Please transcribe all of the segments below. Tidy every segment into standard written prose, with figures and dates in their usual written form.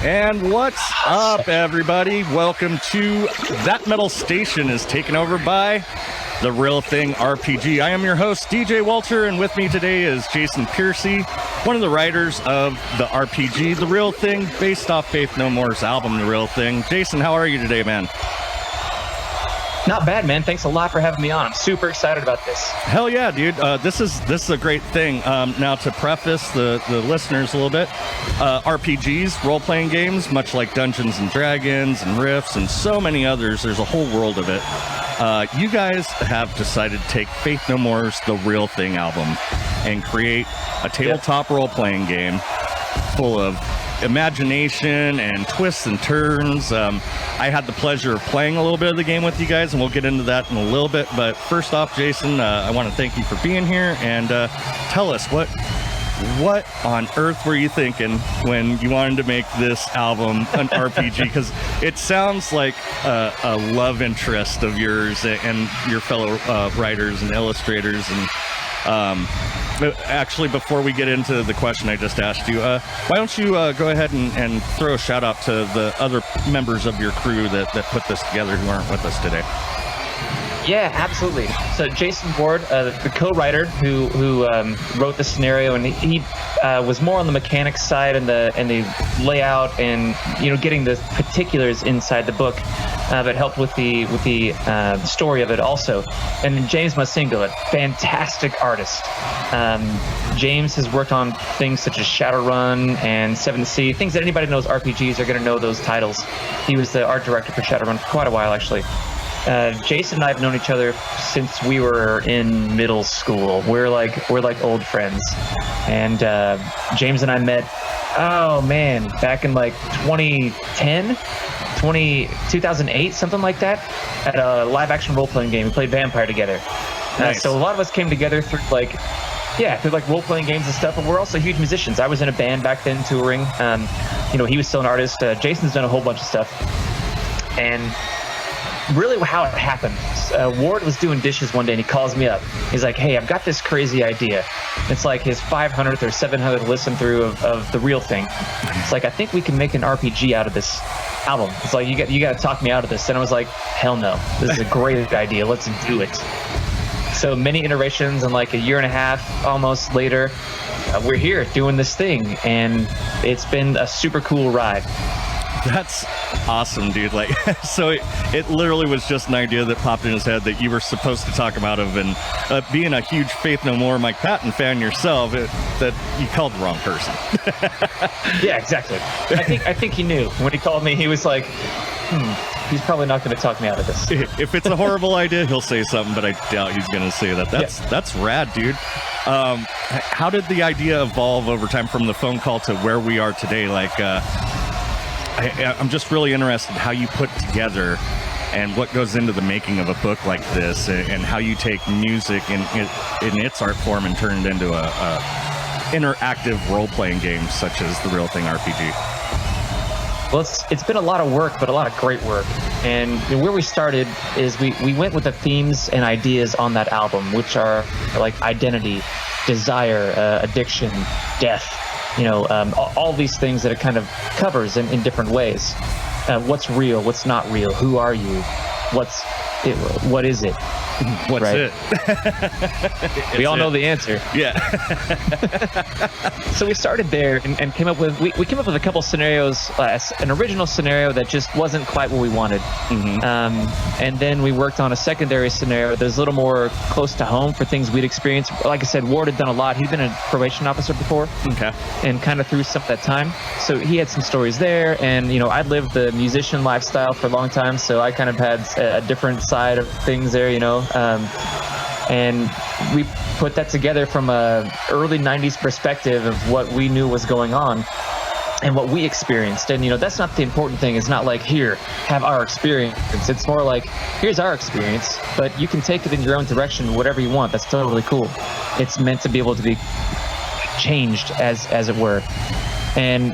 And what's up, everybody? Welcome to That Metal Station is taken over by The Real Thing RPG. I am your host, DJ Walter, and with me today is Jason Peercy, one of the writers of the RPG, The Real Thing, based off Faith No More's album, The Real Thing. Jason, how are you today, man? Not bad, man. Thanks a lot for having me on. I'm super excited about this. Hell yeah, dude. This is a great thing. Now, to preface the listeners a little bit, RPGs, role-playing games, much like Dungeons & Dragons and Rifts and so many others, there's a whole world of it. You guys have decided to take Faith No More's The Real Thing album and create a tabletop role-playing game full of imagination and twists and turns. I had the pleasure of playing a little bit of the game with you guys, and we'll get into that in a little bit. But first off, Jason, I want to thank you for being here, and tell us what on earth were you thinking when you wanted to make this album an RPG? Because it sounds like a love interest of yours and your fellow writers and illustrators. And actually, before we get into the question I just asked you, why don't you go ahead and throw a shout out to the other members of your crew that put this together who aren't with us today? Yeah, absolutely. So Jason Ward, the co-writer who wrote the scenario, and he was more on the mechanics side and the layout and getting the particulars inside the book, but helped with the story of it also. And then James Masingo, a fantastic artist. James has worked on things such as Shadowrun and 7th Sea, things that anybody knows RPGs are going to know those titles. He was the art director for Shadowrun for quite a while, actually. Jason and I have known each other since we were in middle school. We're like old friends. And James and I met, back in like 2008, something like that, at a live action role-playing game. We played Vampire together. Nice. So a lot of us came together through role-playing games and stuff, but we're also huge musicians. I was in a band back then touring. He was still an artist. Jason's done a whole bunch of stuff. And really how it happened, Ward was doing dishes one day and he calls me up. He's like, hey, I've got this crazy idea. It's like his 500th or 700th listen through of The Real Thing. It's like, I think we can make an RPG out of this album. It's like, you got to talk me out of this. And I was like, hell no, this is a great idea. Let's do it. So many iterations, and like a year and a half almost later, we're here doing this thing, and it's been a super cool ride. That's awesome, dude. Like, so it literally was just an idea that popped in his head that you were supposed to talk him out of, and being a huge Faith No More Mike Patton fan yourself, that you called the wrong person. Yeah, exactly. I think he knew when he called me. He was like, he's probably not going to talk me out of this. If it's a horrible idea, he'll say something, but I doubt he's going to say that. That's rad, dude. How did the idea evolve over time from the phone call to where we are today? Like, I'm just really interested in how you put together and what goes into the making of a book like this, and how you take music in its art form and turn it into a interactive role-playing game such as The Real Thing RPG. Well, it's been a lot of work, but a lot of great work. And where we started is we went with the themes and ideas on that album, which are like identity, desire, addiction, death. All these things that it kind of covers in different ways. What's real? What's not real? Who are you? What is it? What's right? it? We all know the answer. Yeah. So we started there and came up with, we came up with a couple scenarios, an original scenario that just wasn't quite what we wanted. Mm-hmm. And then we worked on a secondary scenario that was a little more close to home for things we'd experienced. Like I said, Ward had done a lot. He'd been a probation officer before. Okay. And kind of through some of that time. So he had some stories there. And, I'd lived the musician lifestyle for a long time. So I kind of had a different side of things there, and we put that together from a early 90s perspective of what we knew was going on and what we experienced. And that's not the important thing. It's not like, here, have our experience. It's more like, here's our experience, but you can take it in your own direction, whatever you want. That's totally cool. It's meant to be able to be changed as it were. And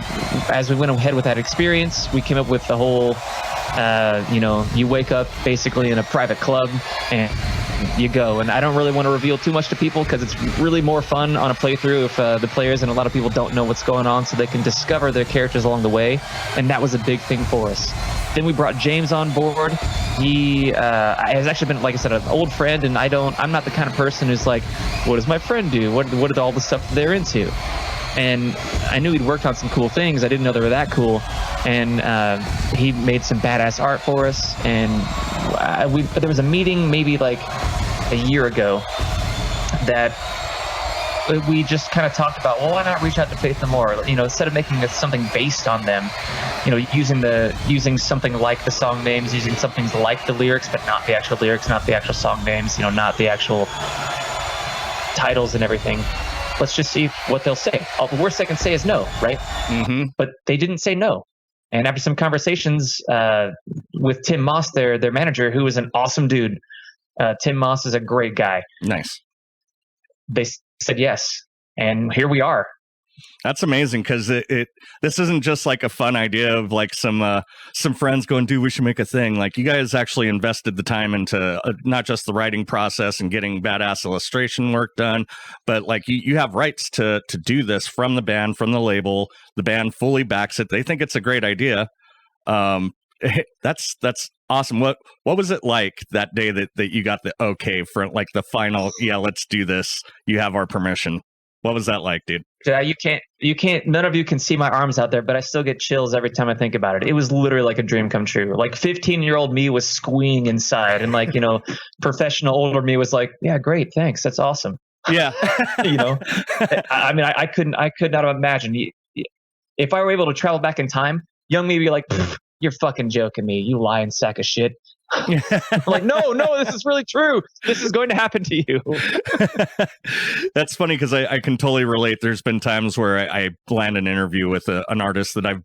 as we went ahead with that experience, we came up with the whole you wake up basically in a private club, and you go. And I don't really want to reveal too much to people because it's really more fun on a playthrough if the players and a lot of people don't know what's going on, so they can discover their characters along the way. And that was a big thing for us. Then we brought James on board. He has actually been, like I said, an old friend, and I'm not the kind of person who's like, what does my friend do? What did all the stuff they're into? And I knew he'd worked on some cool things. I didn't know they were that cool. And he made some badass art for us. And there was a meeting maybe like a year ago that we just kind of talked about, well, why not reach out to Faith No More? You know, instead of making this something based on them, you know, using something like the song names, using something like the lyrics, but not the actual lyrics, not the actual song names, you know, not the actual titles and everything. Let's just see what they'll say. All the worst they can say is no, right? Mm-hmm. But they didn't say no. And after some conversations with Tim Moss, their manager, who is an awesome dude, Tim Moss is a great guy. Nice. They said yes, and here we are. That's amazing, because this isn't just like a fun idea of like some friends going, dude, we should make a thing. Like, you guys actually invested the time into not just the writing process and getting badass illustration work done, but like you have rights to do this from the band, from the label. The band fully backs it. They think it's a great idea. That's awesome. What was it like that day that you got the okay for like the final, yeah, let's do this, you have our permission? What was that like, dude? You can't, none of you can see my arms out there, but I still get chills every time I think about it. It was literally like a dream come true. Like 15-year-old me was squeeing inside, and like, you know, professional older me was like, yeah, great, thanks. That's awesome. Yeah. You know, I mean, I could not have imagined. If I were able to travel back in time, young me would be like, you're fucking joking me, you lying sack of shit. I'm like, no, this is really true. This is going to happen to you. That's funny, because I can totally relate. There's been times where I land an interview with an artist that I've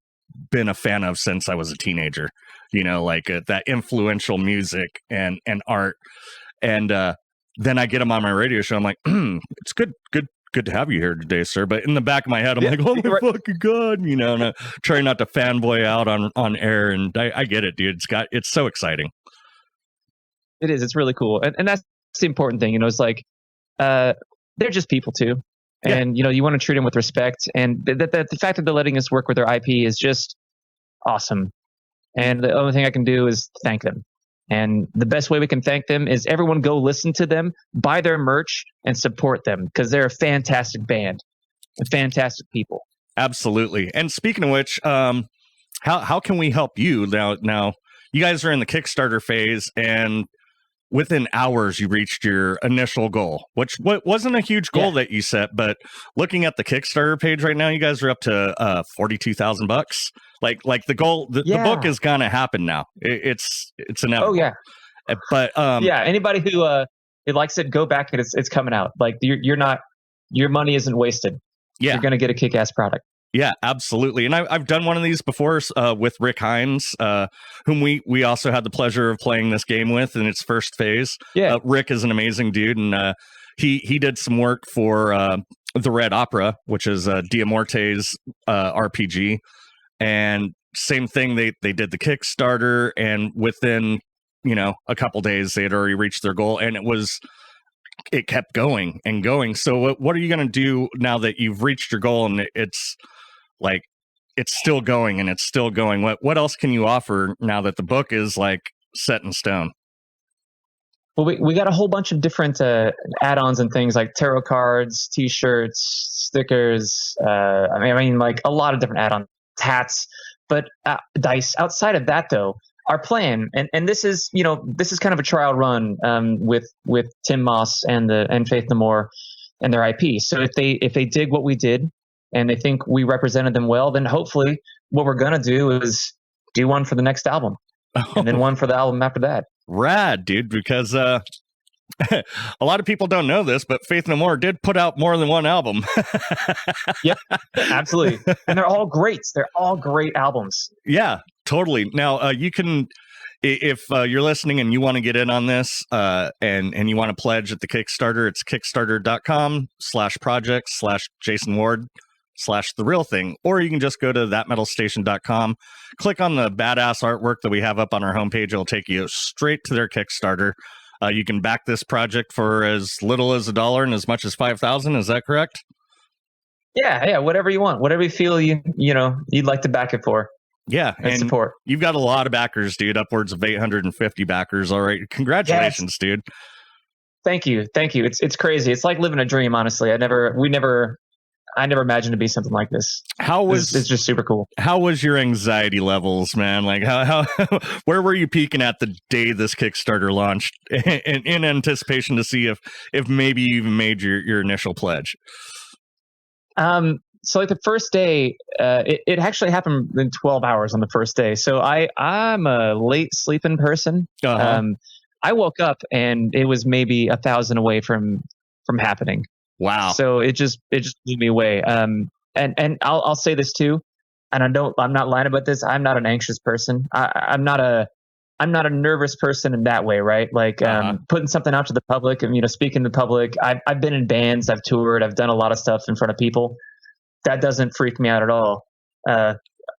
been a fan of since I was a teenager, you know, like that influential music and art. And then I get him on my radio show. I'm like, it's good to have you here today, sir. But in the back of my head, I'm like, oh my fucking God, you know, and I try not to fanboy out on air. And I get it, dude. It's so exciting. It is. It's really cool. And that's the important thing. You know, it's like, they're just people too. And, you know, you want to treat them with respect. And the fact that they're letting us work with their IP is just awesome. And the only thing I can do is thank them. And the best way we can thank them is everyone go listen to them, buy their merch, and support them, because they're a fantastic band and fantastic people. Absolutely. And speaking of which, how can we help you now? You guys are in the Kickstarter phase, and within hours you reached your initial goal, which wasn't a huge goal that you set, but looking at the Kickstarter page right now, you guys are up to $42,000. Like the goal, the book is gonna happen now. It's inevitable. Oh yeah. But anybody who likes it, go back, and it's coming out. Like your money isn't wasted. Yeah, you're gonna get a kick-ass product. Yeah, absolutely. And I've done one of these before with Rick Hines, whom we also had the pleasure of playing this game with in its first phase. Yeah, Rick is an amazing dude, and he did some work for the Red Opera, which is Diamorte's RPG. And same thing, they did the Kickstarter, and within, you know, a couple days they had already reached their goal, and it kept going and going. So what are you going to do now that you've reached your goal and it's like, it's still going and it's still going? What else can you offer now that the book is like set in stone? Well, we got a whole bunch of different add-ons and things like tarot cards, t-shirts, stickers. I mean, like a lot of different add-ons, hats, but dice. Outside of that, though, our plan, and this is, you know, this is kind of a trial run with Tim Moss and Faith No More and their IP. So if they dig what we did and they think we represented them well, then hopefully what we're gonna do is do one for the next album, and then one for the album after that. Rad, dude, because a lot of people don't know this, but Faith No More did put out more than one album. Yep, absolutely. And they're all great. They're all great albums. Yeah, totally. Now, you can, if you're listening and you want to get in on this and you want to pledge at the Kickstarter, it's kickstarter.com/project/Jason Ward/The Real Thing. Or you can just go to thatmetalstation.com, click on the badass artwork that we have up on our homepage. It'll take you straight to their Kickstarter. You can back this project for as little as $1 and as much as 5,000. Is that correct? Yeah, whatever you want, whatever you feel you'd like to back it for. Yeah, and support. You've got a lot of backers, dude. Upwards of 850 backers. All right, congratulations, dude. Thank you. It's crazy. It's like living a dream. Honestly, I never imagined to be something like this. It's just super cool. How was your anxiety levels, man? Like how where were you peaking at the day this Kickstarter launched in anticipation to see if maybe you even made your initial pledge? So like the first day, it actually happened in 12 hours on the first day. So I'm a late sleeping person. Uh-huh. I woke up and it was maybe 1,000 away from happening. Wow. So it just blew me away. And I'll say this too, and I'm not lying about this. I'm not an anxious person. I'm not a nervous person in that way, right? Like putting something out to the public and speaking to the public. I've been in bands, I've toured, I've done a lot of stuff in front of people. That doesn't freak me out at all.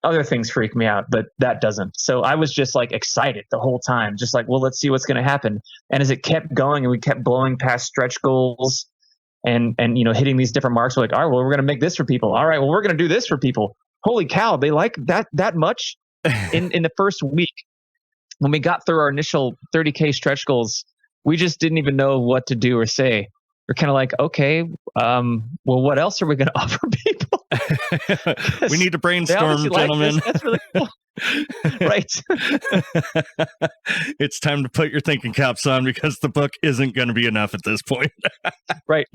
Other things freak me out, but that doesn't. So I was just like excited the whole time, just like, well, let's see what's going to happen. And as it kept going and we kept blowing past stretch goals and hitting these different marks, we're like, all right, well, we're going to make this for people. All right, well, we're going to do this for people. Holy cow, they like that much. In the first week, when we got through our initial 30K stretch goals, we just didn't even know what to do or say. We're kind of like, okay, well, what else are we going to offer people? We need to brainstorm, gentlemen. Like that's really cool. Right. It's time to put your thinking caps on because the book isn't going to be enough at this point. Right.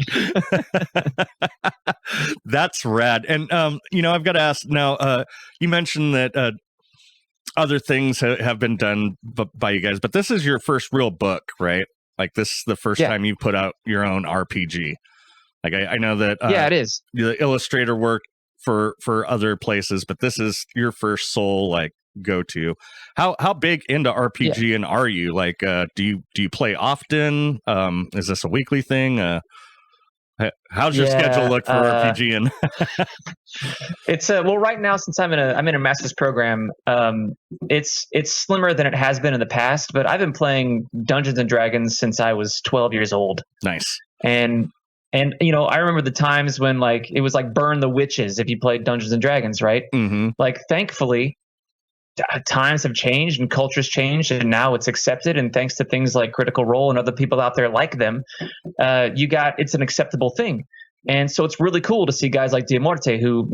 That's rad. And, I've got to ask now, you mentioned that other things have been done by you guys, but this is your first real book, right? Like this is the first time you put out your own RPG. Like I know that it is. The illustrator work for other places, but this is your first sole like go to. How big into RPG and are you? Like do you play often? Is this a weekly thing? How's your schedule look for RPG? And it's well, right now since I'm in a master's program, it's slimmer than it has been in the past. But I've been playing Dungeons and Dragons since I was 12 years old. Nice. And I remember the times when like it was like burn the witches if you played Dungeons and Dragons, right? Mm-hmm. Like thankfully, times have changed and cultures changed, and now it's accepted. And thanks to things like Critical Role and other people out there like them, it's an acceptable thing. And so it's really cool to see guys like Diamorte, who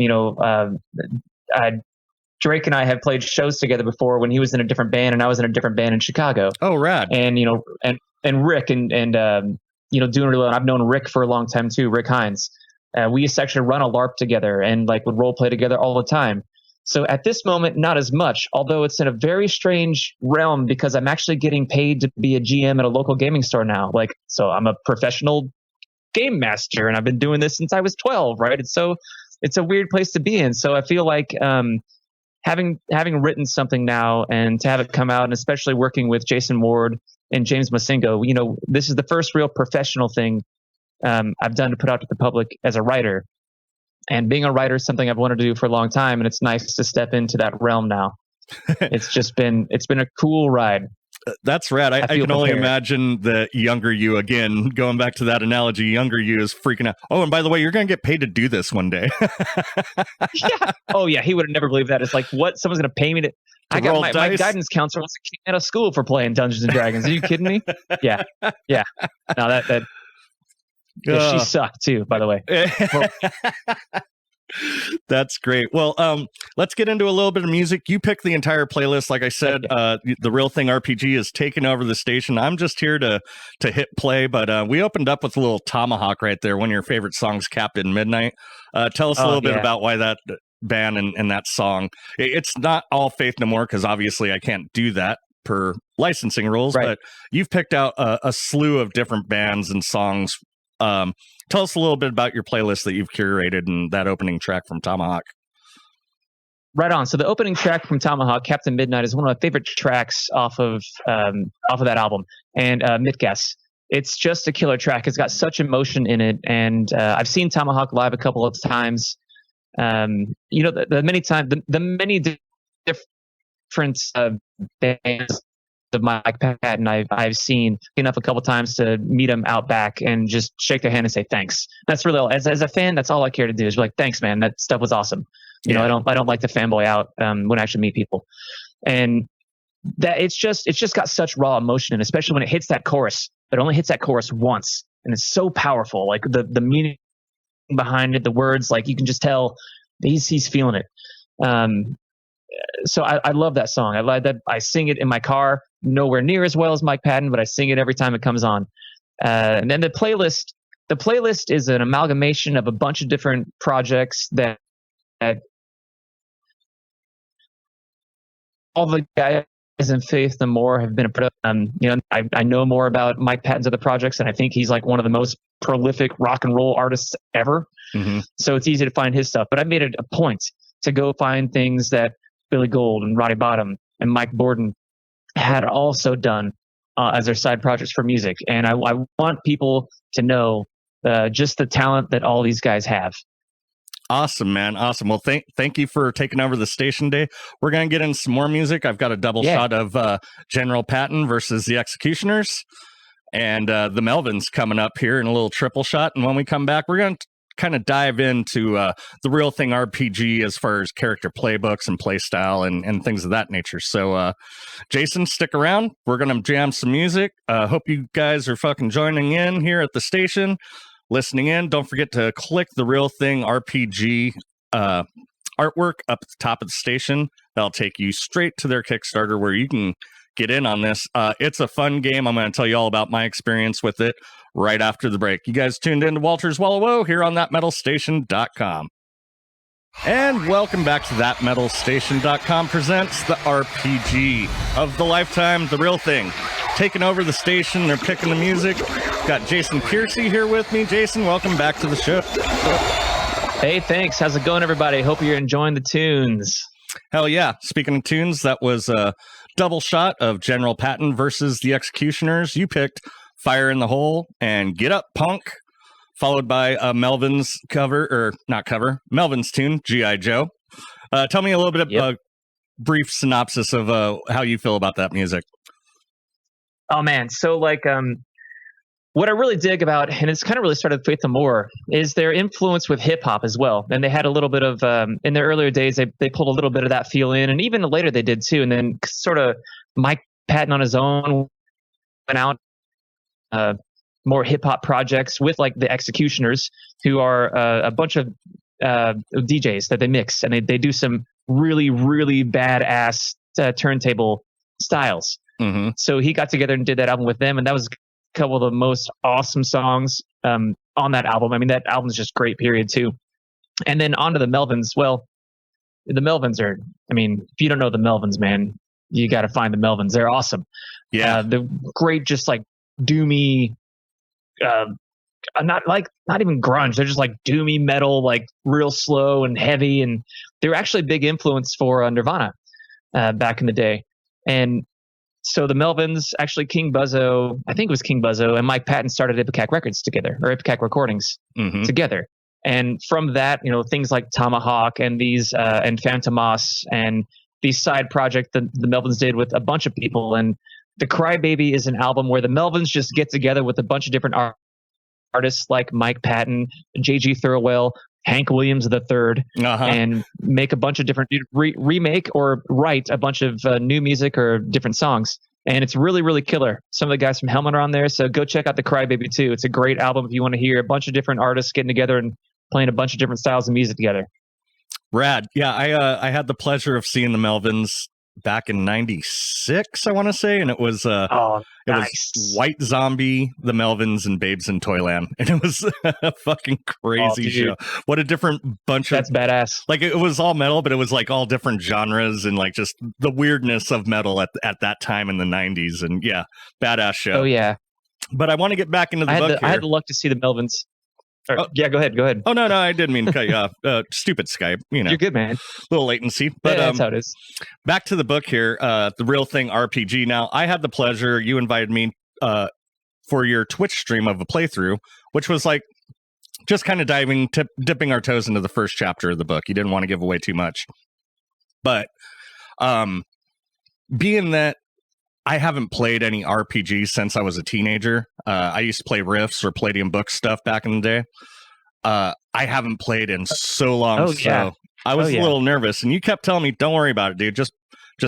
Drake and I have played shows together before when he was in a different band and I was in a different band in Chicago. Oh, rad! And and Rick and doing really well. I've known Rick for a long time too, Rick Hines. We used to actually run a LARP together and like would role play together all the time. So at this moment, not as much, although it's in a very strange realm because I'm actually getting paid to be a GM at a local gaming store now. Like, so I'm a professional game master and I've been doing this since I was 12, right? It's a weird place to be in. So I feel like having written something now and to have it come out, and especially working with Jason Ward and James Masingo, this is the first real professional thing I've done to put out to the public as a writer. And being a writer is something I've wanted to do for a long time, and it's nice to step into that realm now. It's been a cool ride. That's rad. I can only imagine the younger you, again, going back to that analogy, younger you is freaking out. Oh, and by the way, you're going to get paid to do this one day. Yeah. Oh, yeah. He would have never believed that. It's like, what? Someone's going to pay me to I got my guidance counselor wants to kick me out of school for playing Dungeons and Dragons. Are you kidding me? Yeah. No, that she sucked too, by the way. That's great. Well, let's get into a little bit of music. You pick the entire playlist. Like I said, the Real Thing RPG is taking over the station. I'm just here to hit play, but we opened up with a little Tomahawk right there, one of your favorite songs, Captain Midnight. Tell us a little bit about why that band and that song. It's not all Faith No More, because obviously I can't do that per licensing rules, but you've picked out a slew of different bands and songs. Tell us a little bit about your playlist that you've curated and that opening track from Tomahawk. Right on. So the opening track from Tomahawk, Captain Midnight, is one of my favorite tracks off of that album. And Mitgas, it's just a killer track. It's got such emotion in it, and I've seen Tomahawk live a couple of times. The many different bands of Mike Patton I've seen enough a couple times to meet him out back and just shake their hand and say thanks. That's really all. As a fan, that's all I care to do is be like, thanks, man. That stuff was awesome. You know, I don't like to fanboy out when I actually meet people. And that it's just got such raw emotion, and especially when it hits that chorus. It only hits that chorus once, and it's so powerful. Like the meaning behind it, the words, like you can just tell he's feeling it. So I love that song. I love that. I sing it in my car, nowhere near as well as Mike Patton, but I sing it every time it comes on. And then the playlist is an amalgamation of a bunch of different projects that all the guys in Faith No More have been a part of. You know, I know more about Mike Patton's other projects, and I think he's like one of the most prolific rock and roll artists ever. Mm-hmm. So it's easy to find his stuff. But I made it a point to go find things that Billy Gold and Roddy Bottum and Mike Borden had also done as their side projects for music. And I want people to know just the talent that all these guys have. Awesome, man. Awesome. Well, thank you for taking over the station day. We're going to get into some more music. I've got a double shot of General Patton versus the Executioners and the Melvins coming up here in a little triple shot. And when we come back, we're going to kind of dive into the Real Thing RPG as far as character playbooks and play style and things of that nature. So, Jason, stick around. We're going to jam some music. Hope you guys are fucking joining in here at the station. Listening in, don't forget to click the Real Thing RPG artwork up at the top of the station. That'll take you straight to their Kickstarter where you can get in on this. It's a fun game. I'm going to tell you all about my experience with it right after the break. You guys tuned in to Walter's Wallow Woe here on ThatMetalStation.com. And welcome back to ThatMetalStation.com presents the RPG of the lifetime, The Real Thing. Taking over the station, they're picking the music. Got Jason Peercy here with me. Jason, welcome back to the show. Hey, thanks. How's it going, everybody? Hope you're enjoying the tunes. Hell yeah. Speaking of tunes, that was a double shot of General Patton versus the Executioners. You picked Fire in the Hole and Get Up Punk, followed by a Melvins cover, or not cover, Melvins tune, G.I. Joe. Tell me a little bit of a brief synopsis of how you feel about that music. Oh, man. So, like, what I really dig about, and it's kind of really started with Faith No More, is their influence with hip hop as well. And they had a little bit of, in their earlier days, they pulled a little bit of that feel in, and even later they did too. And then sort of Mike Patton on his own went out more hip hop projects with like the Executioners, who are a bunch of DJs that they mix, and they do some really, really badass turntable styles. Mm-hmm. So he got together and did that album with them, and that was a couple of the most awesome songs on that album. I mean, that album's just great, period, too. And then on to the Melvins. Well, the Melvins are, I mean, if you don't know the Melvins, man, you got to find the Melvins. They're awesome. Yeah. They're great, just like doomy, not even grunge. They're just like doomy metal, like real slow and heavy. And they were actually a big influence for Nirvana back in the day. And so the Melvins, actually King Buzzo, I think it was King Buzzo, and Mike Patton started Ipecac Records together, or Ipecac Recordings together. And from that, you know, things like Tomahawk and these and Phantomas and these side projects that the Melvins did with a bunch of people. And The Crybaby is an album where the Melvins just get together with a bunch of different artists like Mike Patton, J.G. Thirlwell, Hank Williams III, and make a bunch of different remake or write a bunch of new music or different songs. And it's really, really killer. Some of the guys from Helmet are on there, so go check out The Crybaby too. It's a great album if you want to hear a bunch of different artists getting together and playing a bunch of different styles of music together. Rad. Yeah, I had the pleasure of seeing the Melvins back in '96, I want to say, and it was nice. It was White Zombie, the Melvins, and Babes in Toyland, and it was a fucking crazy show. What a different bunch That's badass. Like, it was all metal, but it was like all different genres and like just the weirdness of metal at that time in the '90s, and yeah, badass show. Oh yeah. But I want to get back into the book here. I had the luck to see the Melvins. Yeah, go ahead. Oh, no, I didn't mean to cut you off. Stupid Skype, you know. You're good, man. Little latency. But yeah, that's how it is. Back to the book here, The Real Thing RPG. Now, I had the pleasure, you invited me for your Twitch stream of a playthrough, which was like just kind of dipping our toes into the first chapter of the book. You didn't want to give away too much. But being that I haven't played any RPGs since I was a teenager. I used to play Rifts or Palladium Book stuff back in the day. I haven't played in so long, Oh, yeah. so I was Oh, yeah. a little nervous. And you kept telling me, "Don't worry about it, dude. Just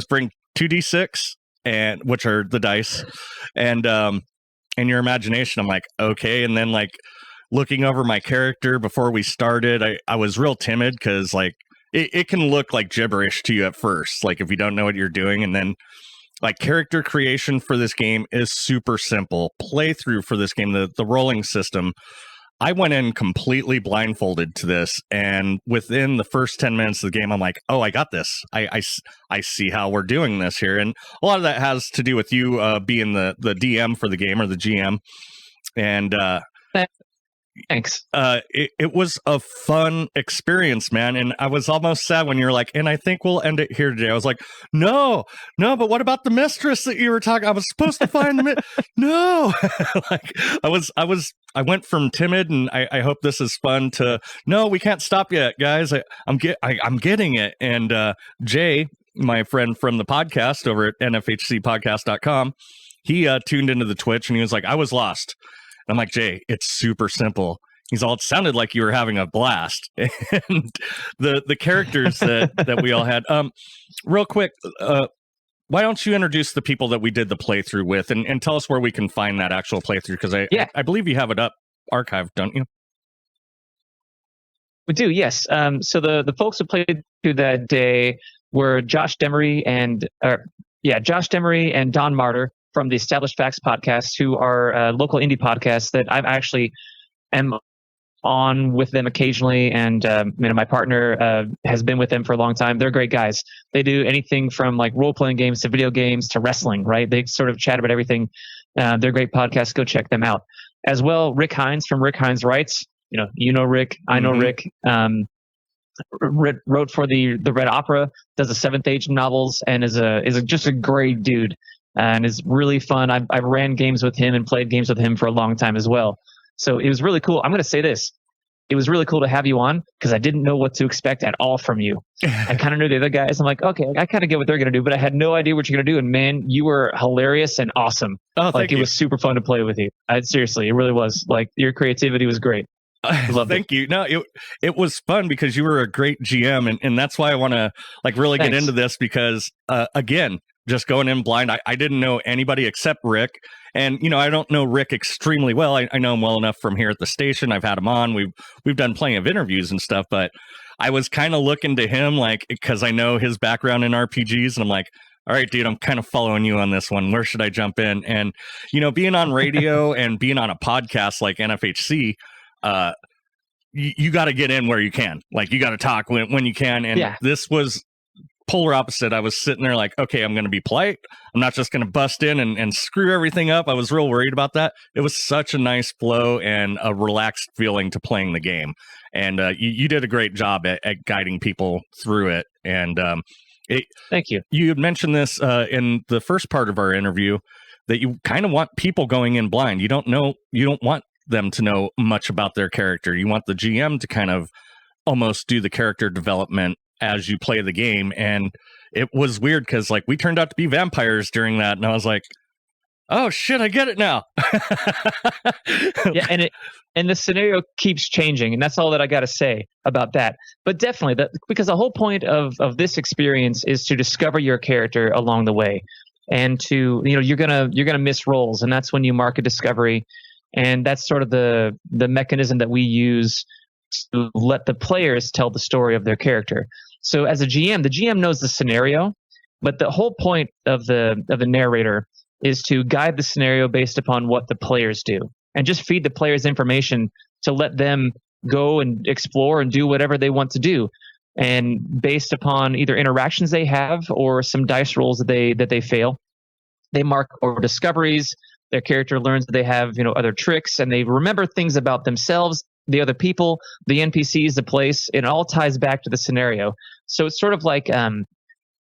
bring 2d6 and which are the dice, and your imagination." I'm like, okay. And then like looking over my character before we started, I was real timid because like it can look like gibberish to you at first, like if you don't know what you're doing, and then like character creation for this game is super simple. Playthrough for this game, the rolling system, I went in completely blindfolded to this, and within the first 10 minutes of the game, I'm like, oh, I got this. I see how we're doing this here. And a lot of that has to do with you being the DM for the game, or the GM. And Thanks. it was a fun experience, man. And I was almost sad when you were like, and I think we'll end it here today. I was like, no, but what about the mistress that you were talking? I was supposed to find the no. Like I went from timid and I hope this is fun to no, we can't stop yet, guys. I'm getting it. And Jay, my friend from the podcast over at nfhcpodcast.com, he tuned into the Twitch and he was like, I was lost. I'm like, Jay, it's super simple. He's all, it sounded like you were having a blast. And the characters that we all had. Real quick, why don't you introduce the people that we did the playthrough with, and tell us where we can find that actual playthrough? Because I believe you have it up archived, don't you? We do, yes. So the folks who played through that day were Josh Demery and Don Martyr from the Established Facts podcast, who are local indie podcasts that I actually am on with them occasionally. And my partner has been with them for a long time. They're great guys. They do anything from like role-playing games to video games to wrestling, right? They sort of chat about everything. They're great podcasts. Go check them out. As well, Rick Hines from Rick Hines Writes. You know Rick. I know Rick. Wrote for the Red Opera, does the Seventh Age novels, and is just a great dude. And is really fun. I ran games with him and played games with him for a long time as well. So it was really cool. I'm going to say this. It was really cool to have you on because I didn't know what to expect at all from you. I kind of knew the other guys. I'm like, okay, I kind of get what they're going to do, but I had no idea what you're going to do. And man, you were hilarious and awesome. Oh, thank you. It was super fun to play with you. Seriously, it really was. Like your creativity was great. Thank you. No, it was fun because you were a great GM, and that's why I want to like really get into this because again, just going in blind, I didn't know anybody except Rick. And, I don't know Rick extremely well. I know him well enough from here at the station. I've had him on. We've done plenty of interviews and stuff, but I was kind of looking to him, like, because I know his background in RPGs, and I'm like, all right, dude, I'm kind of following you on this one. Where should I jump in? And, being on radio and being on a podcast like NFHC, you got to get in where you can. Like, you got to talk when you can. And this was polar opposite. I was sitting there like, okay, I'm going to be polite. I'm not just going to bust in and screw everything up. I was real worried about that. It was such a nice flow and a relaxed feeling to playing the game. And you did a great job at guiding people through it. And thank you. You had mentioned this in the first part of our interview that you kind of want people going in blind. You don't want them to know much about their character. You want the GM to kind of almost do the character development as you play the game. And it was weird because like we turned out to be vampires during that, and I was like, oh shit, I get it now. Yeah, and the scenario keeps changing, and that's all that I got to say about that. But definitely, because the whole point of this experience is to discover your character along the way, and to you're gonna miss rolls, and that's when you mark a discovery, and that's sort of the mechanism that we use to let the players tell the story of their character. So as a GM, the GM knows the scenario, but the whole point of the narrator is to guide the scenario based upon what the players do, and just feed the players information to let them go and explore and do whatever they want to do. And based upon either interactions they have or some dice rolls that they fail, they mark or discoveries. Their character learns that they have other tricks, and they remember things about themselves, the other people, the NPCs, the place. It all ties back to the scenario. So it's sort of like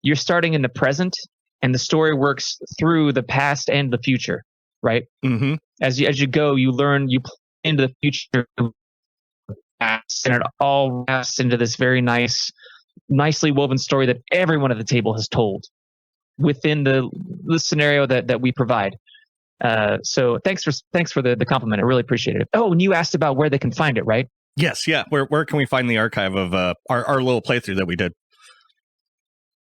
you're starting in the present, and the story works through the past and the future, right? Mm-hmm. As you go, you learn, you play into the future, and it all wraps into this very nicely woven story that everyone at the table has told. within the scenario that we provide. So thanks for the compliment. I really appreciate it. Oh, and you asked about where they can find it, right? Yes, yeah. Where can we find the archive of our little playthrough that we did?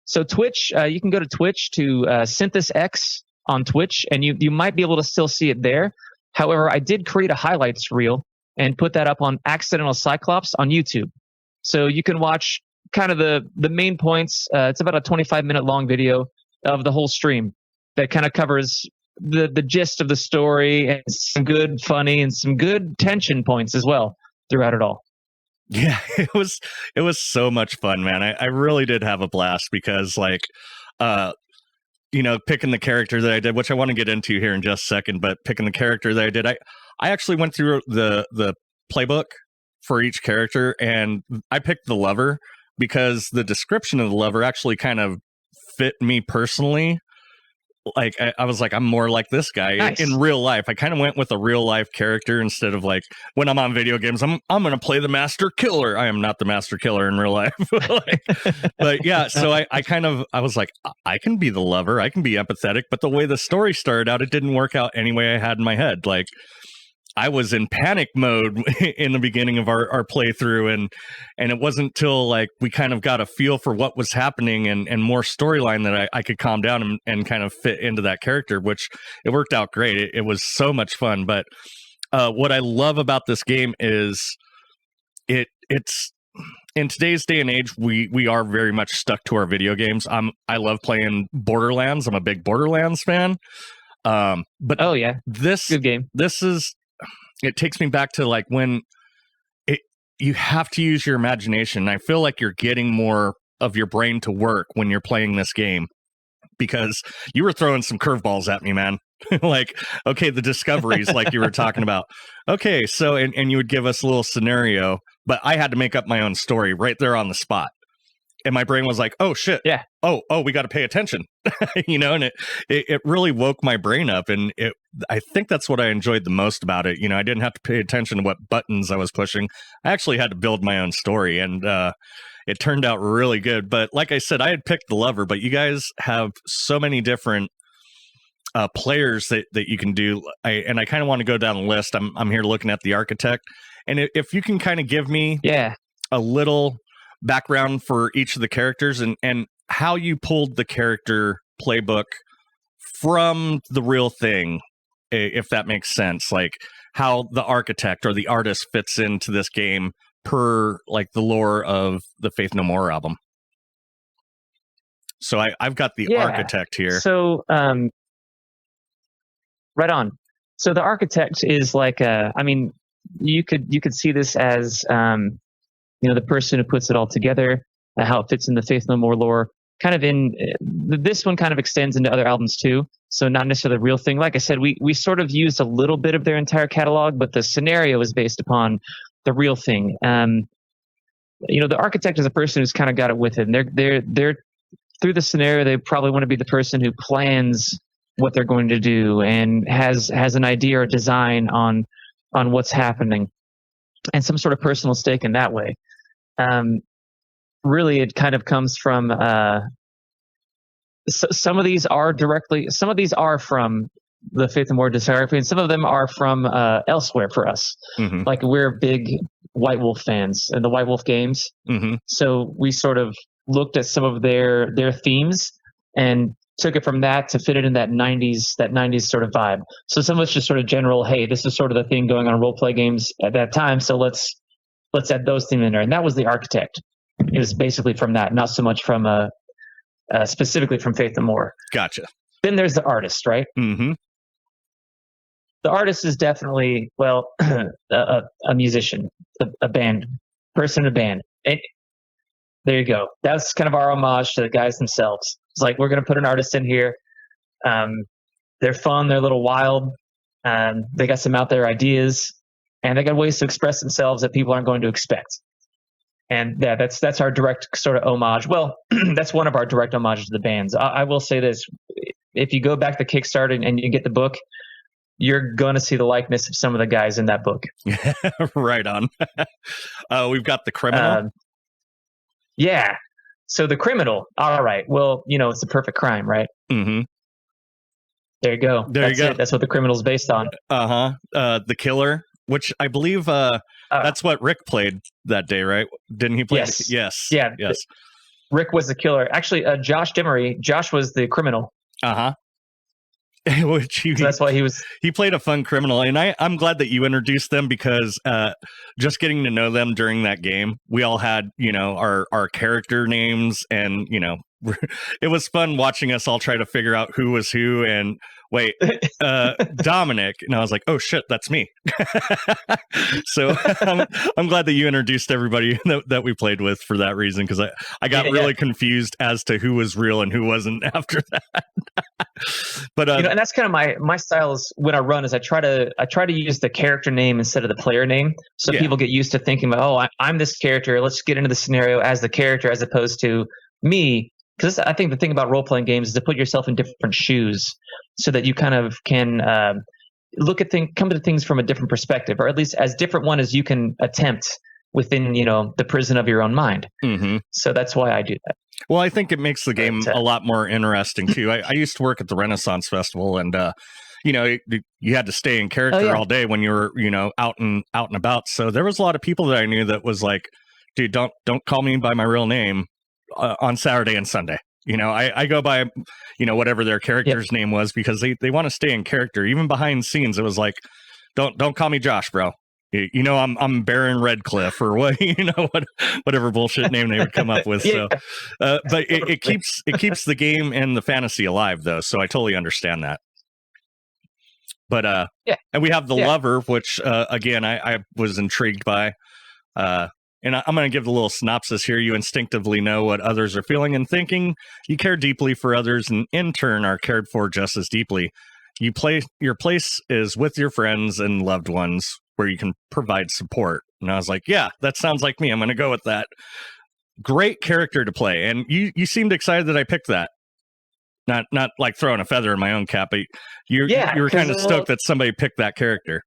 So Twitch, you can go to Twitch to SynthesX on Twitch, and you might be able to still see it there. However, I did create a highlights reel and put that up on Accidental Cyclops on YouTube. So you can watch kind of the main points. It's about a 25-minute long video of the whole stream that kind of covers the gist of the story and some good funny and some good tension points as well throughout it all. Yeah, it was so much fun, man. I really did have a blast because picking the character that I did, which I want to get into here in just a second, but picking the character that I did, I actually went through the playbook for each character, and I picked the lover because the description of the lover actually kind of fit me personally. Like I was like, I'm more like this guy. Nice. In real life. I kind of went with a real life character instead of like when I'm on video games, I'm going to play the master killer. I am not the master killer in real life. But yeah, so I was like, I can be the lover. I can be empathetic. But the way the story started out, it didn't work out any way I had in my head. Like I was in panic mode in the beginning of our playthrough, and it wasn't till like we kind of got a feel for what was happening and more storyline that I could calm down and kind of fit into that character, which it worked out great. It was so much fun. But what I love about this game is it's in today's day and age, we are very much stuck to our video games. I love playing Borderlands. I'm a big Borderlands fan. But oh yeah, this good game. It takes me back to like when you have to use your imagination. I feel like you're getting more of your brain to work when you're playing this game, because you were throwing some curveballs at me, man. Like, okay, the discoveries like you were talking about. Okay, so and you would give us a little scenario, but I had to make up my own story right there on the spot. And my brain was like, oh shit. Yeah. Oh, we got to pay attention. And it really woke my brain up. And I think that's what I enjoyed the most about it. I didn't have to pay attention to what buttons I was pushing. I actually had to build my own story, and it turned out really good. But like I said, I had picked the lover, but you guys have so many different players that you can do. I kind of want to go down the list. I'm here looking at the architect. And if you can kind of give me a little background for each of the characters and how you pulled the character playbook from the real thing, if that makes sense, like how the architect or the artist fits into this game per like the lore of the Faith No More album. So I've got the architect here. So right on. So the architect is like you could see this as the person who puts it all together, how it fits in the Faith No More lore. Kind of this one kind of extends into other albums too. So not necessarily the real thing. Like I said, we sort of used a little bit of their entire catalog, but the scenario is based upon the real thing. The architect is a person who's kind of got it with it. And they're through the scenario, they probably want to be the person who plans what they're going to do and has an idea or design on what's happening and some sort of personal stake in that way. Really, it kind of comes from some of these are from the Faith No More discography, and some of them are from elsewhere for us. Mm-hmm. Like we're big White Wolf fans and the White Wolf games, mm-hmm. So we sort of looked at some of their themes and took it from that to fit it in that 90s sort of vibe. So some of it's just sort of general, hey, this is sort of the thing going on in role play games at that time, so let's add those themes in there. And that was the architect. It was basically from that, not so much from specifically from Faith No More. Gotcha. Then there's the artist, right? Mm-hmm. The artist is definitely, a musician, a band, person in a band. And there you go. That's kind of our homage to the guys themselves. It's like, we're going to put an artist in here. They're fun. They're a little wild. They got some out there ideas, and they got ways to express themselves that people aren't going to expect. And yeah, that's our direct sort of homage. Well, that's one of our direct homages to the bands. I will say this. If you go back to Kickstarter and you get the book, you're going to see the likeness of some of the guys in that book. Right on. We've got the criminal. Yeah. So the criminal. All right. Well, it's a perfect crime, right? Mm-hmm. There you go. There That's you go. it. That's what the criminal's based on. The killer, which I believe that's what Rick played that day, right? Didn't he play? Yes. Yes. Yeah. Yes. Rick was the killer. Actually, Josh Dimery. Josh was the criminal. Which So that's why he played a fun criminal, and I'm glad that you introduced them because just getting to know them during that game, we all had our character names, and it was fun watching us all try to figure out who was who. And wait, Dominic, and I was like, oh shit, that's me. So I'm glad that you introduced everybody that we played with for that reason, because I got really confused as to who was real and who wasn't after that. But and that's kind of my style is when I run is I try to use the character name instead of the player name, so people get used to thinking about, I'm this character, let's get into the scenario as the character as opposed to me. Because I think the thing about role-playing games is to put yourself in different shoes so that you kind of can come to things from a different perspective, or at least as different one as you can attempt within, the prison of your own mind. Mm-hmm. So that's why I do that. Well, I think it makes the game a lot more interesting, too. I used to work at the Renaissance Festival, and, you had to stay in character all day when you were, out and about. So there was a lot of people that I knew that was like, dude, don't call me by my real name on Saturday and Sunday. I go by, whatever their character's name was, because they want to stay in character. Even behind scenes, it was like, don't call me Josh, bro. I'm Baron Redcliffe, or what, whatever bullshit name they would come up with. So, but it keeps the game and the fantasy alive, though. So I totally understand that. But and we have the lover, which again I was intrigued by. And I'm going to give the little synopsis here. You instinctively know what others are feeling and thinking. You care deeply for others, and in turn are cared for just as deeply. Your place is with your friends and loved ones, where you can provide support. And I was like, yeah, that sounds like me. I'm going to go with that. Great character to play. And you seemed excited that I picked that. Not like throwing a feather in my own cap, but you were kind of stoked that somebody picked that character.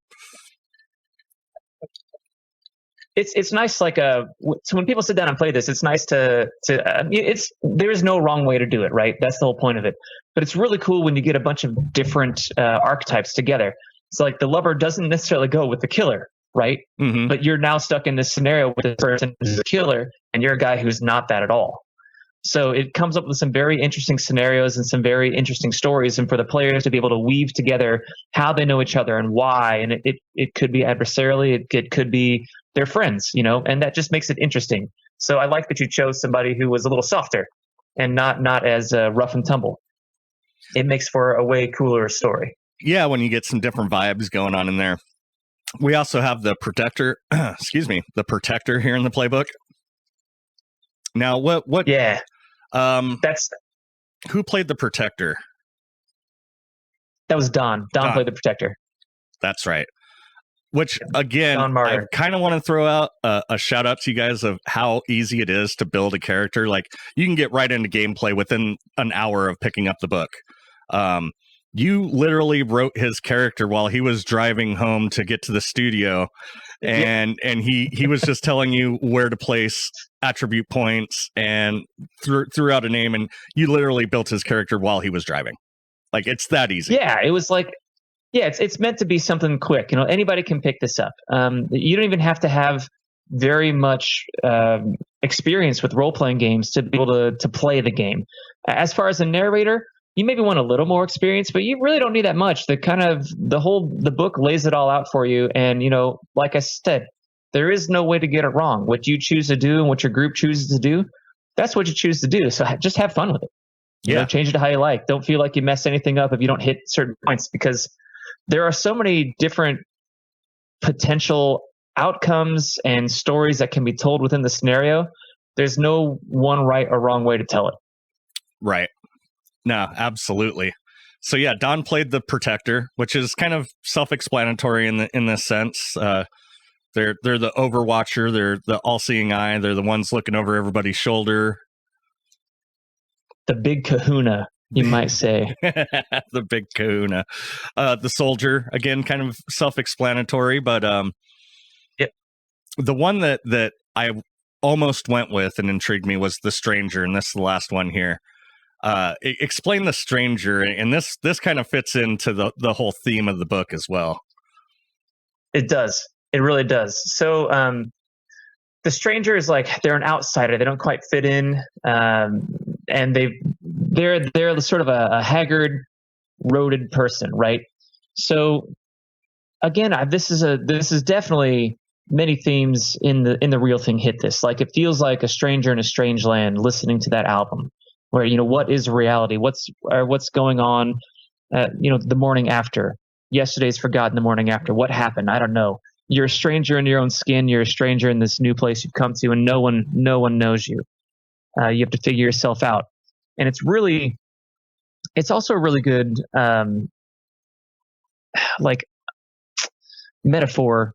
It's nice, so when people sit down and play this, it's nice there is no wrong way to do it, right? That's the whole point of it. But it's really cool when you get a bunch of different archetypes together. So like the lover doesn't necessarily go with the killer, right? Mm-hmm. But you're now stuck in this scenario with this person who's a killer, and you're a guy who's not that at all. So it comes up with some very interesting scenarios and some very interesting stories, and for the players to be able to weave together how they know each other and why. And it could be adversarially, it could be they're friends, and that just makes it interesting. So I like that you chose somebody who was a little softer and not as rough and tumble. It makes for a way cooler story. Yeah, when you get some different vibes going on in there. We also have the Protector, the Protector here in the playbook. Now, what? Yeah. That's who played the Protector? That was Don. Don played the Protector. That's right. Which, again, I kind of want to throw out a shout out to you guys of how easy it is to build a character. Like, you can get right into gameplay within an hour of picking up the book. You literally wrote his character while he was driving home to get to the studio, and he was just telling you where to place attribute points and threw out a name, and you literally built his character while he was driving. Like, it's that easy. Yeah, it was like, it's meant to be something quick. Anybody can pick this up. You don't even have to have very much experience with role-playing games to be able to play the game. As far as a narrator, you maybe want a little more experience, but you really don't need that much. The book lays it all out for you. And, like I said, there is no way to get it wrong. What you choose to do and what your group chooses to do, that's what you choose to do. So just have fun with it. Change it to how you like. Don't feel like you mess anything up if you don't hit certain points, because there are so many different potential outcomes and stories that can be told within the scenario. There's no one right or wrong way to tell it. Right. No, absolutely. So yeah, Don played the Protector, which is kind of self-explanatory in this sense. They're the Overwatcher. They're the all-seeing eye. They're the ones looking over everybody's shoulder. The big kahuna, you might say. The big kahuna. The Soldier, again, kind of self-explanatory, but the one that I almost went with and intrigued me was the stranger, and this is the last one here. Explain the stranger, and this kind of fits into the whole theme of the book as well. It does. It really does. So the stranger is like they're an outsider. They don't quite fit in, and they're sort of a haggard, roaded person, right? So again, this is definitely many themes in the real thing hit this. Like it feels like a stranger in a strange land listening to that album, where what is reality? What's going on? The morning after. Yesterday's forgotten. The morning after. What happened? I don't know. You're a stranger in your own skin. You're a stranger in this new place you've come to, and no one knows you. You have to figure yourself out, and it's also a really good like metaphor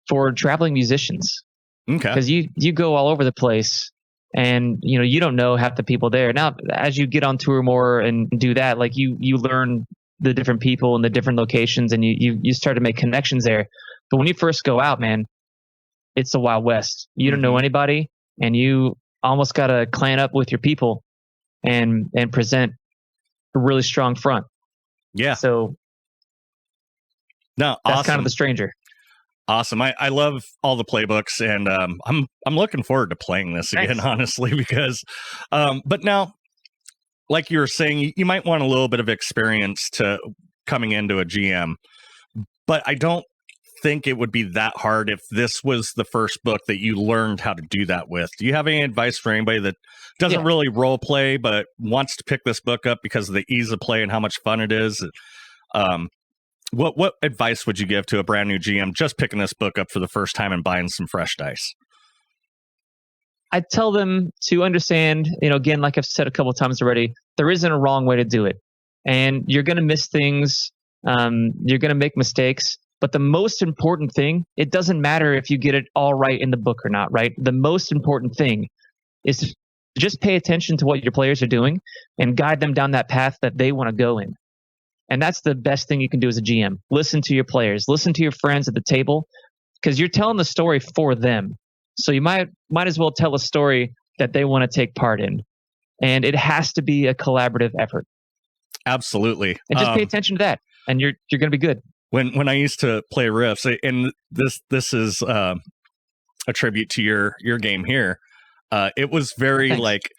for traveling musicians. Okay. Because you go all over the place, and you don't know half the people there. Now, as you get on tour more and do that, like you learn the different people and the different locations, and you start to make connections there. But when you first go out, man, it's the Wild West. You don't know anybody, and you almost got to clan up with your people and present a really strong front. Yeah. So no, that's awesome. kind of the stranger. Awesome. I love all the playbooks, and I'm looking forward to playing this again, Thanks. honestly, because but now, like you were saying, you might want a little bit of experience to coming into a GM, but I don't think it would be that hard if this was the first book that you learned how to do that with. Do you have any advice for anybody that doesn't really role play but wants to pick this book up because of the ease of play and how much fun it is? What advice would you give to a brand new GM just picking this book up for the first time and buying some fresh dice? I tell them to understand, again, like I've said a couple of times already, there isn't a wrong way to do it. And you're going to miss things. You're going to make mistakes. But the most important thing, it doesn't matter if you get it all right in the book or not, right? The most important thing is to just pay attention to what your players are doing and guide them down that path that they want to go in. And that's the best thing you can do as a GM. Listen to your players. Listen to your friends at the table, because you're telling the story for them. So you might as well tell a story that they want to take part in. And it has to be a collaborative effort. Absolutely. And just pay attention to that, and you're going to be good. When I used to play riffs, and this is a tribute to your game here, it was very Thanks. like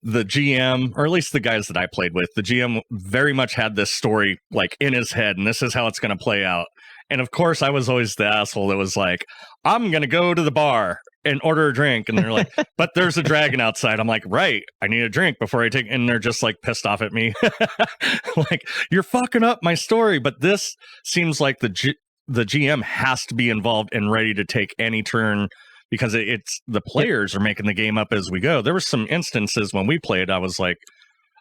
the GM, or at least the guys that I played with, the GM very much had this story like in his head, and this is how it's going to play out. And of course, I was always the asshole that was like, I'm going to go to the bar and order a drink. And they're like, but there's a dragon outside. I'm like, right, I need a drink before I take, and they're just like pissed off at me. Like, you're fucking up my story. But this seems like the GM has to be involved and ready to take any turn, because it's the players are making the game up as we go. There were some instances when we played, I was like,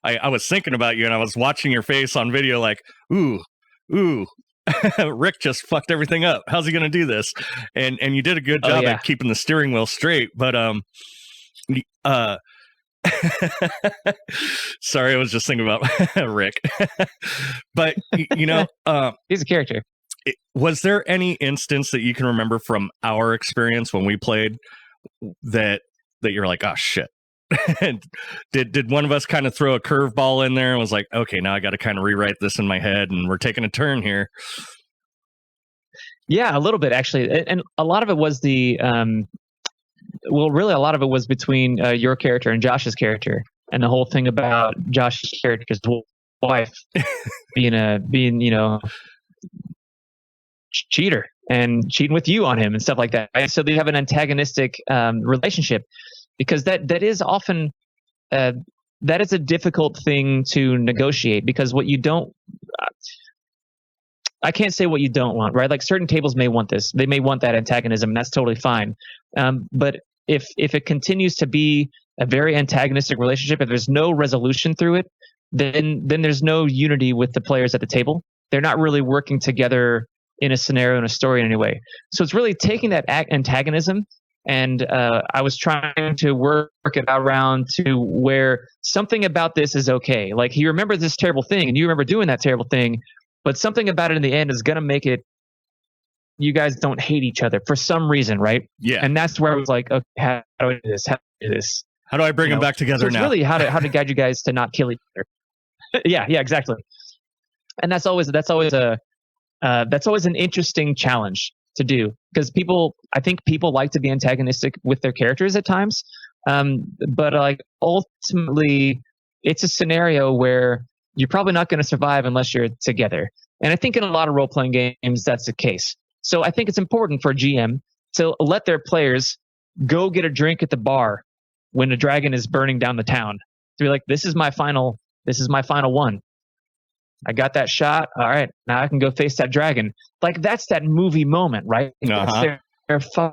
I was thinking about you, and I was watching your face on video like, ooh, Rick just fucked everything up. How's he going to do this? And you did a good job at keeping the steering wheel straight. But sorry, I was just thinking about Rick. But he's a character. Was there any instance that you can remember from our experience when we played that you're like, oh shit? And did one of us kind of throw a curveball in there and was like, okay, now I got to kind of rewrite this in my head, and we're taking a turn here? Yeah, a little bit actually, and a lot of it was really a lot of it was between your character and Josh's character, and the whole thing about Josh's character's wife being cheater and cheating with you on him and stuff like that. Right? So they have an antagonistic relationship. Because that is often that is a difficult thing to negotiate, because what you don't, I can't say what you don't want, right? Like certain tables may want this, they may want that antagonism, and that's totally fine. But if it continues to be a very antagonistic relationship, if there's no resolution through it, then there's no unity with the players at the table. They're not really working together in a scenario, in a story in any way. So it's really taking that antagonism. And I was trying to work it around to where something about this is okay. Like, he remembers this terrible thing, and you remember doing that terrible thing, but something about it in the end is going to make it you guys don't hate each other for some reason, right? Yeah. And that's where I was like, okay, how do I do this? How do I do this? How do I bring them back together so it's now? really how to guide you guys to not kill each other. yeah, exactly. And that's always an interesting challenge to do, because I think people like to be antagonistic with their characters at times. But like ultimately it's a scenario where you're probably not going to survive unless you're together. And I think in a lot of role-playing games, that's the case. So I think it's important for a GM to let their players go get a drink at the bar when a dragon is burning down the town. To be like, this is my final one. I got that shot. All right, now I can go face that dragon. Like, that's that movie moment, right? That's their 5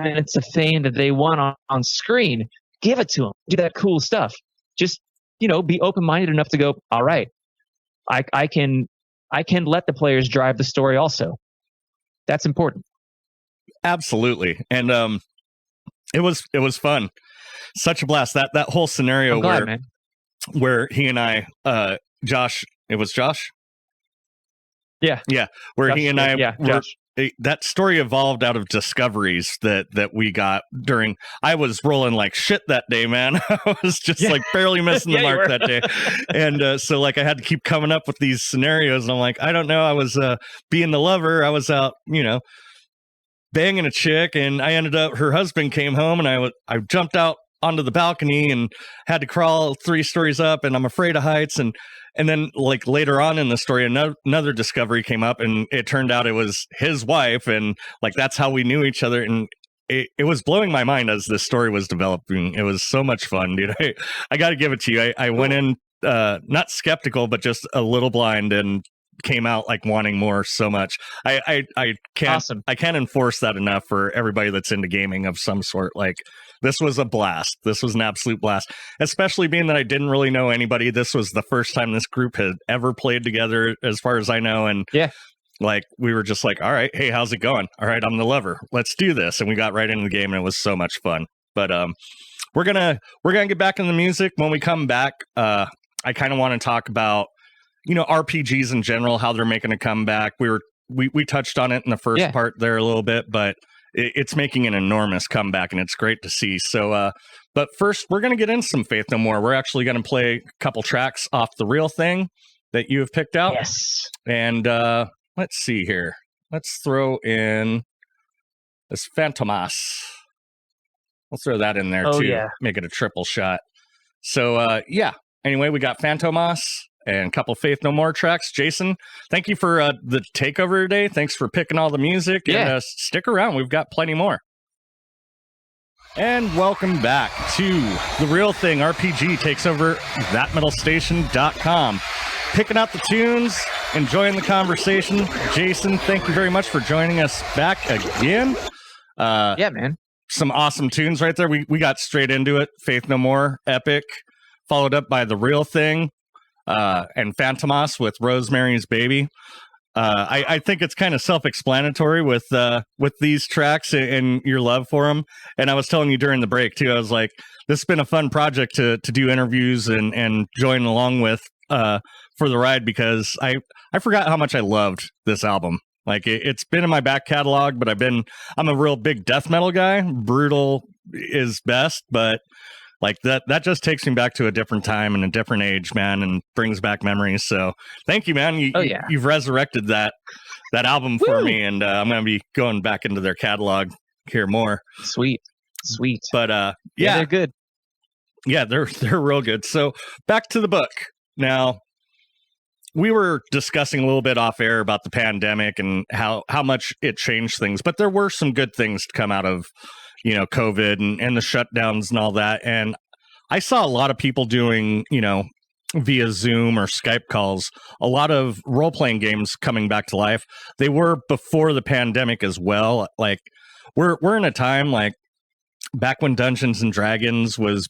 minutes of fame that they want on screen. Give it to them. Do that cool stuff. Just, be open-minded enough to go, all right, I can let the players drive the story also. That's important. Absolutely. And it was fun. Such a blast. That whole scenario I'm glad, man. Where he and I, Josh, it was Josh? Yeah. Yeah. Where Josh, he and I Josh. That story evolved out of discoveries that we got during. I was rolling like shit that day, man. I was just like barely missing the mark that day. And so like I had to keep coming up with these scenarios. And I'm like, I don't know. I was being the lover. I was out, banging a chick, and I ended up, her husband came home, and I jumped out onto the balcony and had to crawl 3 stories up, and I'm afraid of heights. And then like later on in the story, another discovery came up, and it turned out it was his wife, and like that's how we knew each other. And it was blowing my mind as this story was developing. It was so much fun, dude. I got to give it to you. I went in not skeptical, but just a little blind, and came out like wanting more so much. I can't Awesome. I can't enforce that enough for everybody that's into gaming of some sort. Like, this was a blast. This was an absolute blast, especially being that I didn't really know anybody. This was the first time this group had ever played together, as far as I know. And like, we were just like, all right, hey, how's it going? All right, I'm the lover. Let's do this. And we got right into the game, and it was so much fun. But we're gonna get back in the music when we come back. I kind of want to talk about, RPGs in general, how they're making a comeback. We touched on it in the first part there a little bit, but it's making an enormous comeback, and it's great to see. So, but first, we're going to get into some Faith No More. We're actually going to play a couple tracks off The Real Thing that you have picked out. Yes. And let's see here. Let's throw in this Fantomas. We'll throw that in there, too. Yeah. Make it a triple shot. So, anyway, we got Fantomas and a couple Faith No More tracks. Jason, thank you for the takeover today. Thanks for picking all the music. Yeah. And stick around. We've got plenty more. And welcome back to The Real Thing. RPG takes over thatmetalstation.com. Picking out the tunes, enjoying the conversation. Jason, thank you very much for joining us back again. Yeah, man. Some awesome tunes right there. We got straight into it. Faith No More, epic. Followed up by The Real Thing. And Fantomas with Rosemary's Baby. I think it's kind of self-explanatory with these tracks and your love for them. And I was telling you during the break too, I was like, this has been a fun project to do interviews and join along with for the ride, because I forgot how much I loved this album. Like, it's been in my back catalog, but I'm a real big death metal guy. Brutal is best, but like that just takes me back to a different time and a different age, man, and brings back memories. So thank you, man. You've resurrected that album for me, and I'm going to be going back into their catalog here more. Sweet. But yeah, they're good. Yeah, they're real good. So back to the book. Now, we were discussing a little bit off air about the pandemic and how much it changed things, but there were some good things to come out of COVID and the shutdowns and all that. And I saw a lot of people doing, via Zoom or Skype calls, a lot of role-playing games coming back to life. They were before the pandemic as well. Like, we're in a time like back when Dungeons and Dragons was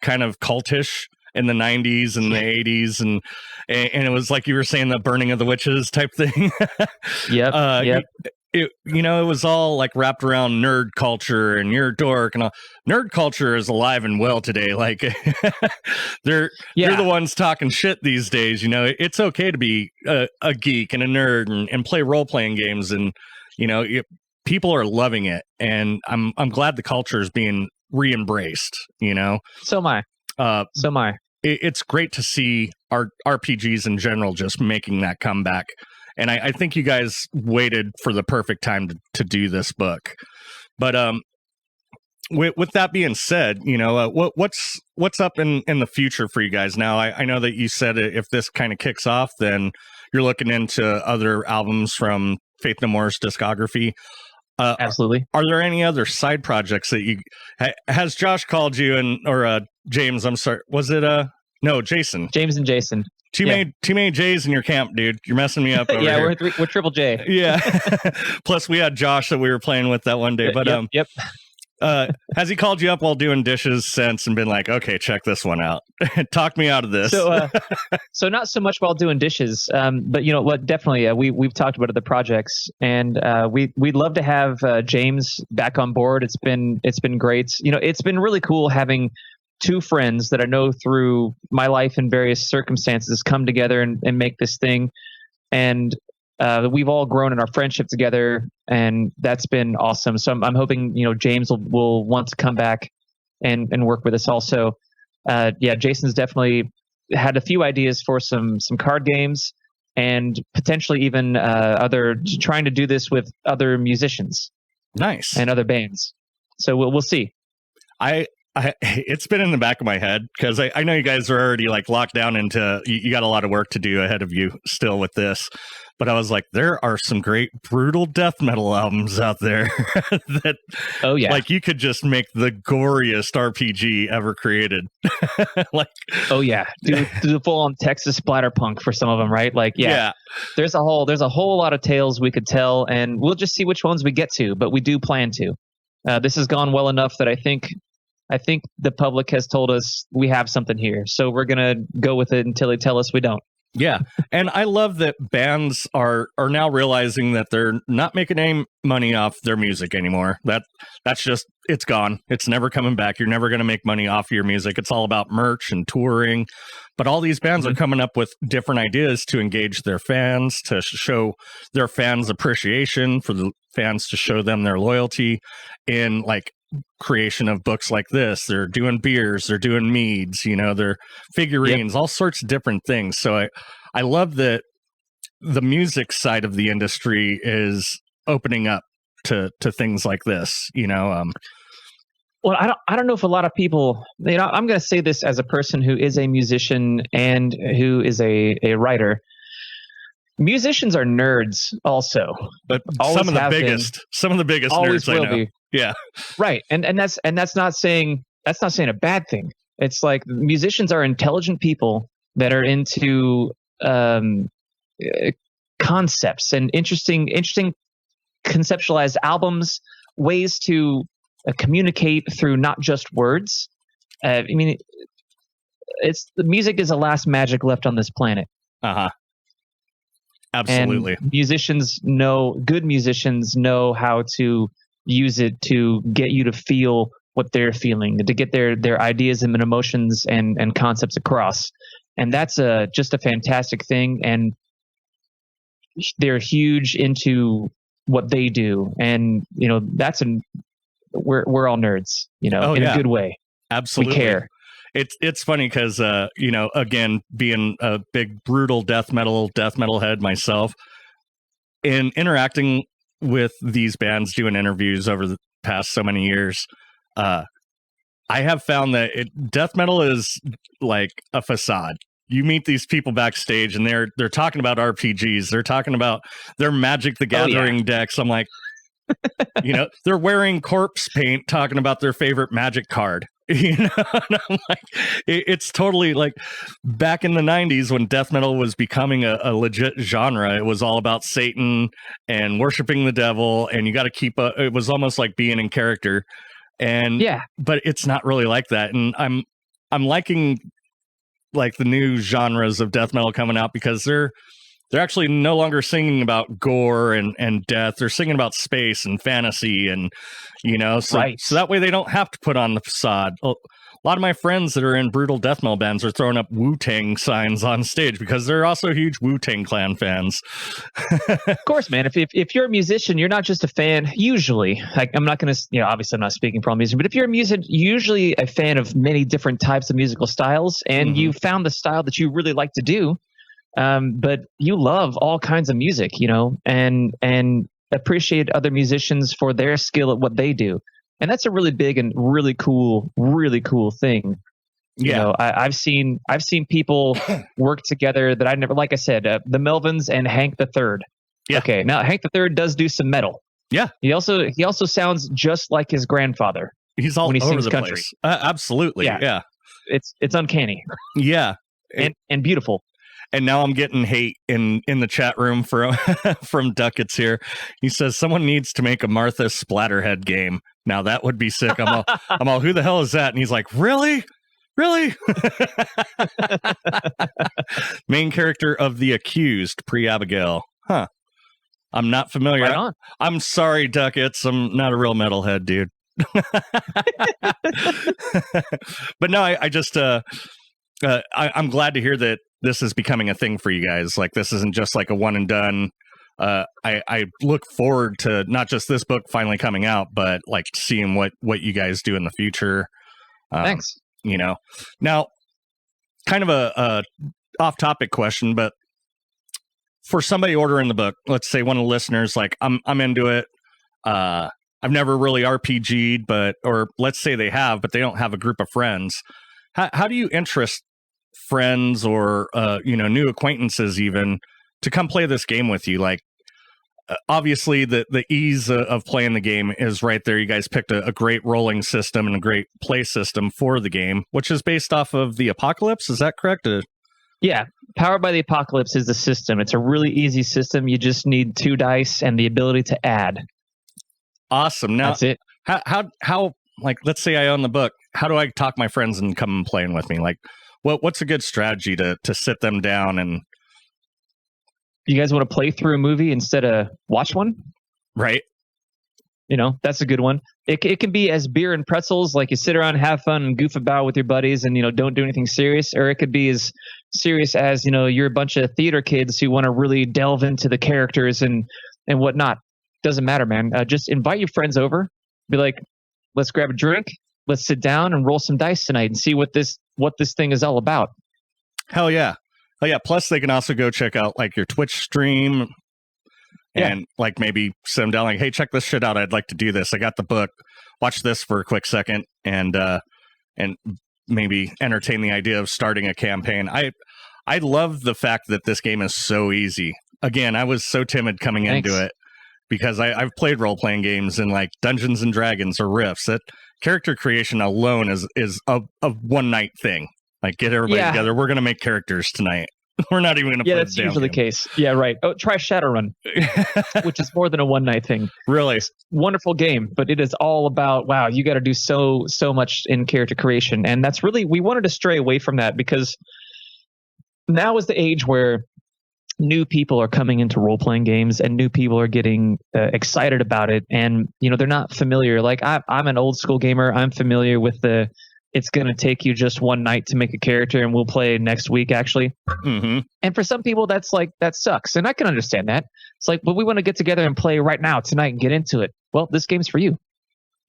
kind of cultish in the 90s and the 80s, and it was like you were saying, the burning of the witches type thing. Yep. It was all like wrapped around nerd culture, and you're a dork, and all. Nerd culture is alive and well today. Like, they're the ones talking shit these days. It's okay to be a geek and a nerd and play role-playing games, and people are loving it, and I'm glad the culture is being re-embraced. So am I. So am I. It's great to see our RPGs in general just making that comeback. And I think you guys waited for the perfect time to do this book. But with that being said, what's up in the future for you guys now? I know that you said if this kind of kicks off, then you're looking into other albums from Faith No More's discography. Absolutely. Are there any other side projects that has Josh called you or James? I'm sorry. Was it no, Jason? James and Jason. Too many J's in your camp, dude. You're messing me up over yeah, here. we're Triple J. Yeah. Plus, we had Josh that we were playing with that one day. But yep. Has he called you up while doing dishes since and been like, okay, check this one out? Talk me out of this. So not so much while doing dishes, but you know what? Definitely, we've talked about other projects, and we'd love to have James back on board. It's been great. It's been really cool having two friends that I know through my life in various circumstances come together and make this thing. And we've all grown in our friendship together, and that's been awesome. So I'm hoping, James will want to come back and work with us also. Jason's definitely had a few ideas for some card games, and potentially even trying to do this with other musicians. Nice. And other bands. So we'll see. It's been in the back of my head because I know you guys are already like locked down into, you got a lot of work to do ahead of you still with this. But I was like, there are some great brutal death metal albums out there that, like, you could just make the goriest RPG ever created. Do the full on Texas splatterpunk for some of them, right? There's a whole lot of tales we could tell, and we'll just see which ones we get to. But we do plan to. This has gone well enough that I think the public has told us we have something here, so we're gonna go with it until they tell us we don't. Yeah, and I love that bands are now realizing that they're not making any money off their music anymore. That's just, it's gone. It's never coming back. You're never going to make money off your music. It's all about merch and touring. But all these bands are coming up with different ideas to engage their fans, to show their fans appreciation, for the fans to show them their loyalty in like creation of books like this. They're doing beers, they're doing meads, they're figurines, all sorts of different things. So I love that the music side of the industry is opening up to things like this. Well, I don't know if a lot of people, I'm going to say this as a person who is a musician and who is a writer. Musicians are nerds also, but some of the biggest nerds I know. Be. Yeah. Right. And that's not saying a bad thing. It's like musicians are intelligent people that are into concepts and interesting conceptualized albums, ways to communicate through not just words. The music is the last magic left on this planet. Uh-huh. Absolutely. And good musicians know how to use it to get you to feel what they're feeling, to get their ideas and emotions and concepts across. And that's just a fantastic thing. And they're huge into what they do. And, we're all nerds, in a good way. Absolutely. We care. It's funny because, again, being a big brutal death metal head myself, in interacting with these bands, doing interviews over the past so many years, I have found that death metal is like a facade. You meet these people backstage and they're talking about RPGs. They're talking about their Magic the Gathering decks. I'm like, they're wearing corpse paint, talking about their favorite Magic card. And I'm like, it's totally like back in the 90s when death metal was becoming a legit genre. It was all about Satan and worshiping the devil, and you got to it was almost like being in character. And but it's not really like that. And I'm liking like the new genres of death metal coming out because they're actually no longer singing about gore and death. They're singing about space and fantasy and, so that way they don't have to put on the facade. lot of my friends that are in brutal death metal bands are throwing up Wu-Tang signs on stage because they're also huge Wu-Tang Clan fans. Of course, man. If you're a musician, you're not just a fan. Usually, like I'm not going to, obviously I'm not speaking for all musicians, but if you're a musician, usually a fan of many different types of musical styles, and you found the style that you really like to do, but you love all kinds of music, and appreciate other musicians for their skill at what they do. And that's a really big and really cool thing. Yeah. I've seen people work together that I never, like I said, the Melvins and Hank the Third. Yeah. Okay. Now Hank the Third does do some metal. Yeah. He also sounds just like his grandfather. He's all when he over sings the country. place. Absolutely. Yeah. It's uncanny. Yeah. And beautiful. And now I'm getting hate in the chat room from Ducats here. He says someone needs to make a Martha Splatterhead game. Now that would be sick. I'm all, who the hell is that? And he's like, really? Main character of The Accused, Pre-Abigail. Huh. I'm not familiar. Right on. I'm sorry, Ducats. I'm not a real metalhead, dude. But no, I just I'm glad to hear that this is becoming a thing for you guys. Like, this isn't just like a one and done. I look forward to not just this book finally coming out, but like seeing what you guys do in the future. Thanks. Now, kind of a off topic question, but for somebody ordering the book, let's say one of the listeners, like I'm into it. I've never really RPG'd, or let's say they have, but they don't have a group of friends. How do you interest friends or new acquaintances even to come play this game with you? Like, obviously the ease of playing the game is right there. You guys picked a great rolling system and a great play system for the game, which is based off of the Apocalypse. Is that correct? Yeah. Powered by the Apocalypse is the system. It's a really easy system. You just need 2 dice and the ability to add. Awesome. Now, that's it. How like, let's say I own the book. How do I talk my friends and come and playing with me? Like, what's a good strategy to sit them down and... You guys want to play through a movie instead of watch one? Right. That's a good one. It can be as beer and pretzels, like you sit around, have fun, and goof about with your buddies, and don't do anything serious. Or it could be as serious as you're a bunch of theater kids who want to really delve into the characters and whatnot. Doesn't matter, man. Just invite your friends over. Be like, let's grab a drink, let's sit down and roll some dice tonight and see what this thing is all about. Hell yeah. Oh yeah. Plus, they can also go check out like your Twitch stream, and like maybe sit them down, like, hey, check this shit out. I'd like to do this. I got the book. Watch this for a quick second, and maybe entertain the idea of starting a campaign. I love the fact that this game is so easy. Again, I was so timid coming into it because I've played role playing games in like Dungeons and Dragons or Rifts. That character creation alone is a one night thing. Like, get everybody together. We're going to make characters tonight. We're not even going to play. Yeah, that's usually the case. Yeah, right. Oh, try Shadowrun, which is more than a one night thing. Really? Wonderful game, but it is all about, wow, you got to do so much in character creation. And that's really, we wanted to stray away from that because now is the age where new people are coming into role-playing games and new people are getting excited about it. And, they're not familiar. Like, I'm an old school gamer. I'm familiar with it's going to take you just one night to make a character and we'll play next week, actually. Mm-hmm. And for some people, that sucks. And I can understand that. It's like, but we want to get together and play right now, tonight, and get into it. Well, this game's for you.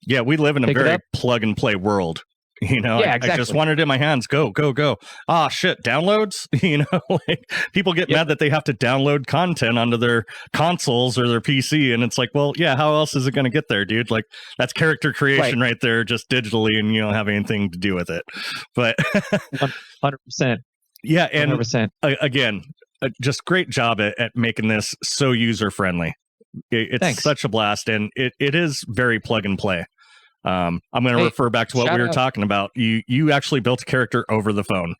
Yeah, we live in a very plug and play world. Yeah, exactly. I just want it in my hands. Go. Ah, shit, downloads? Like, people get mad that they have to download content onto their consoles or their PC. And it's like, well, yeah, how else is it going to get there, dude? Like, that's character creation right there, just digitally, and you don't have anything to do with it. But 100%. Yeah, and 100%. Again, just great job at making this so user-friendly. It's such a blast, and it is very plug and play. I'm going to refer back to what we were talking about. You actually built a character over the phone,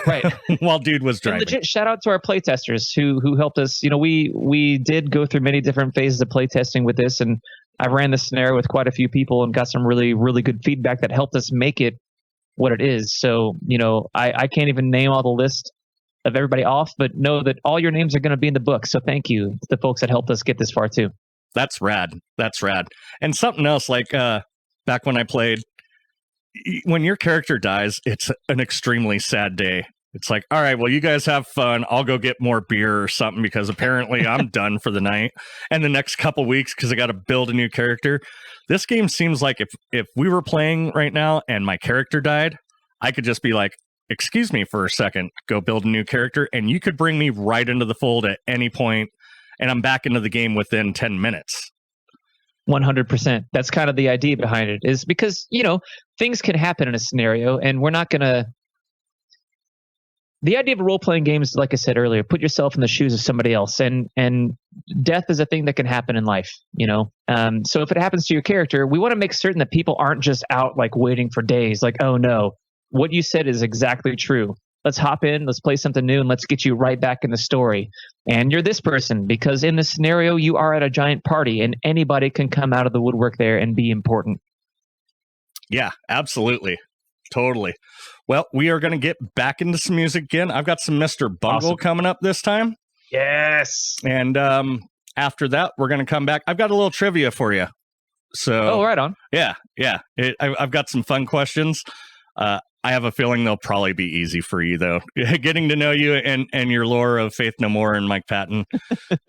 right? While dude was driving. And legit shout out to our playtesters who helped us. We did go through many different phases of playtesting with this, and I ran the scenario with quite a few people and got some really, really good feedback that helped us make it what it is. So I can't even name all the list of everybody off, but know that all your names are going to be in the book. So thank you to the folks that helped us get this far too. That's rad. And something else, like back when I played, when your character dies, it's an extremely sad day. It's like, all right, well, you guys have fun. I'll go get more beer or something because apparently I'm done for the night. And the next couple weeks, because I got to build a new character. This game seems like if we were playing right now and my character died, I could just be like, excuse me for a second, go build a new character. And you could bring me right into the fold at any point, and I'm back into the game within 10 minutes. 100%. That's kind of the idea behind it, is because, things can happen in a scenario, and we're not going to. The idea of a role-playing game is, like I said earlier, put yourself in the shoes of somebody else, and death is a thing that can happen in life, So if it happens to your character, we want to make certain that people aren't just out like waiting for days, like, oh no, what you said is exactly true. Let's hop in, let's play something new, and let's get you right back in the story. And you're this person, because in this scenario, you are at a giant party, and anybody can come out of the woodwork there and be important. Yeah, absolutely. Totally. Well, we are going to get back into some music again. I've got some Mr. Bungle coming up this time. Yes. And after that, we're going to come back. I've got a little trivia for you. So, right on. Yeah. I've got some fun questions. I have a feeling they'll probably be easy for you, though. Getting to know you and your lore of Faith No More and Mike Patton.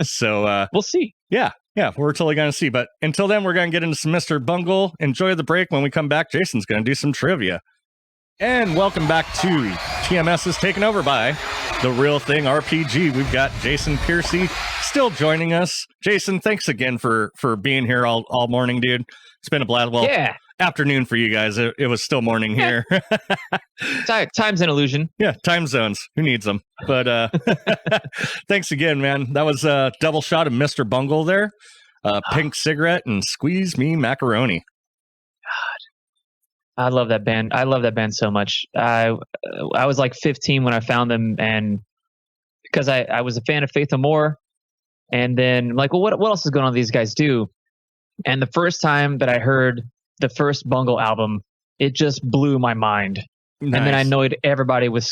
So we'll see. Yeah, we're totally going to see. But until then, we're going to get into some Mr. Bungle. Enjoy the break. When we come back, Jason's going to do some trivia. And welcome back to TMS is taken over by The Real Thing RPG. We've got Jason Peercy still joining us. Jason, thanks again for being here all morning, dude. It's been a blast. Well, afternoon for you guys. It was still morning here. Time's an illusion. Yeah, time zones. Who needs them? But thanks again, man. That was a double shot of Mr. Bungle there. Pink cigarette and squeeze me macaroni. I love that band. I love that band so much. I was like 15 when I found them, and because I was a fan of Faith No More, and then I'm like, well, what else is going on these guys do? And the first time that I heard the first Bungle album, it just blew my mind. Nice. And then I annoyed everybody at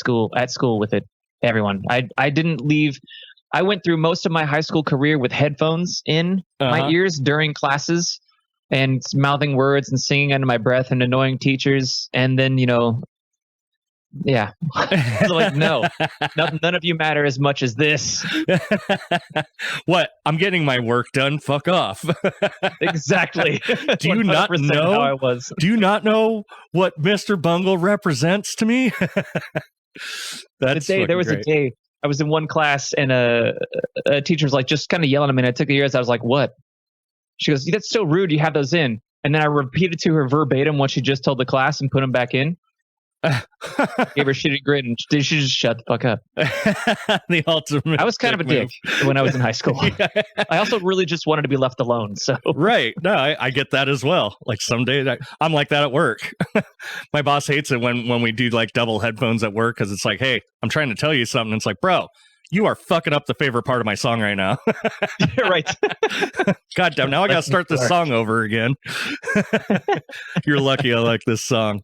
school with it. Everyone. I didn't leave. I went through most of my high school career with headphones in my ears during classes, and mouthing words and singing under my breath and annoying teachers. And then, like, no, none of you matter as much as this. What? I'm getting my work done. Fuck off. Exactly. Do you not know how I was? Do you not know what Mr. Bungle represents to me? That's there was great. A day I was in one class, and a teacher was like just kind of yelling at me, and I took the ears. I was like, what? She goes, that's so rude. You have those in. And then I repeated to her verbatim what she just told the class and put them back in. Gave her a shitty grin, and she just shut the fuck up. The ultimate. I was kind of a dick when I was in high school. Yeah. I also really just wanted to be left alone. So right. No, I get that as well. Like someday I'm like that at work. My boss hates it when we do like double headphones at work, because it's like, hey, I'm trying to tell you something. It's like, bro, you are fucking up the favorite part of my song right now. Right. God damn, now I gotta start this song over again. You're lucky I like this song.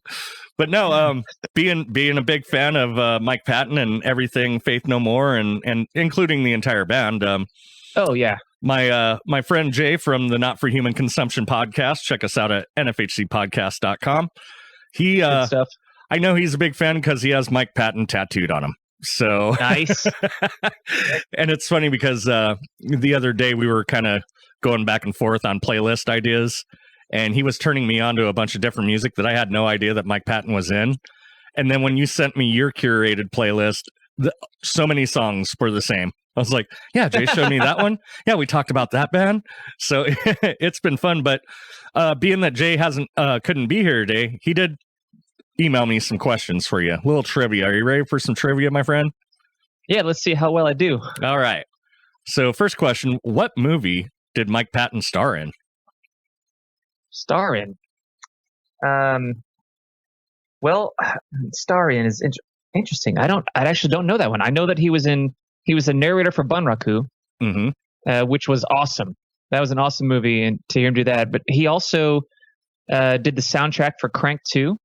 But no, being a big fan of Mike Patton and everything Faith No More, and including the entire band. Oh yeah. My friend Jay from the Not for Human Consumption podcast, check us out at nfhcpodcast.com. He stuff. I know he's a big fan because he has Mike Patton tattooed on him. So nice. And it's funny because the other day we were kind of going back and forth on playlist ideas, and he was turning me on to a bunch of different music that I had no idea that Mike Patton was in. And then when you sent me your curated playlist, so many songs were the same. I was like, yeah, Jay showed me that one. Yeah, we talked about that band. So it's been fun. But being that Jay couldn't be here today, he did email me some questions for you. A little trivia. Are you ready for some trivia, my friend? Yeah, let's see how well I do. All right. So first question, what movie did Mike Patton star in? Star in? Well, star in is interesting. I actually don't know that one. I know that he was a narrator for Bunraku, which was awesome. That was an awesome movie, and to hear him do that. But he also did the soundtrack for Crank 2.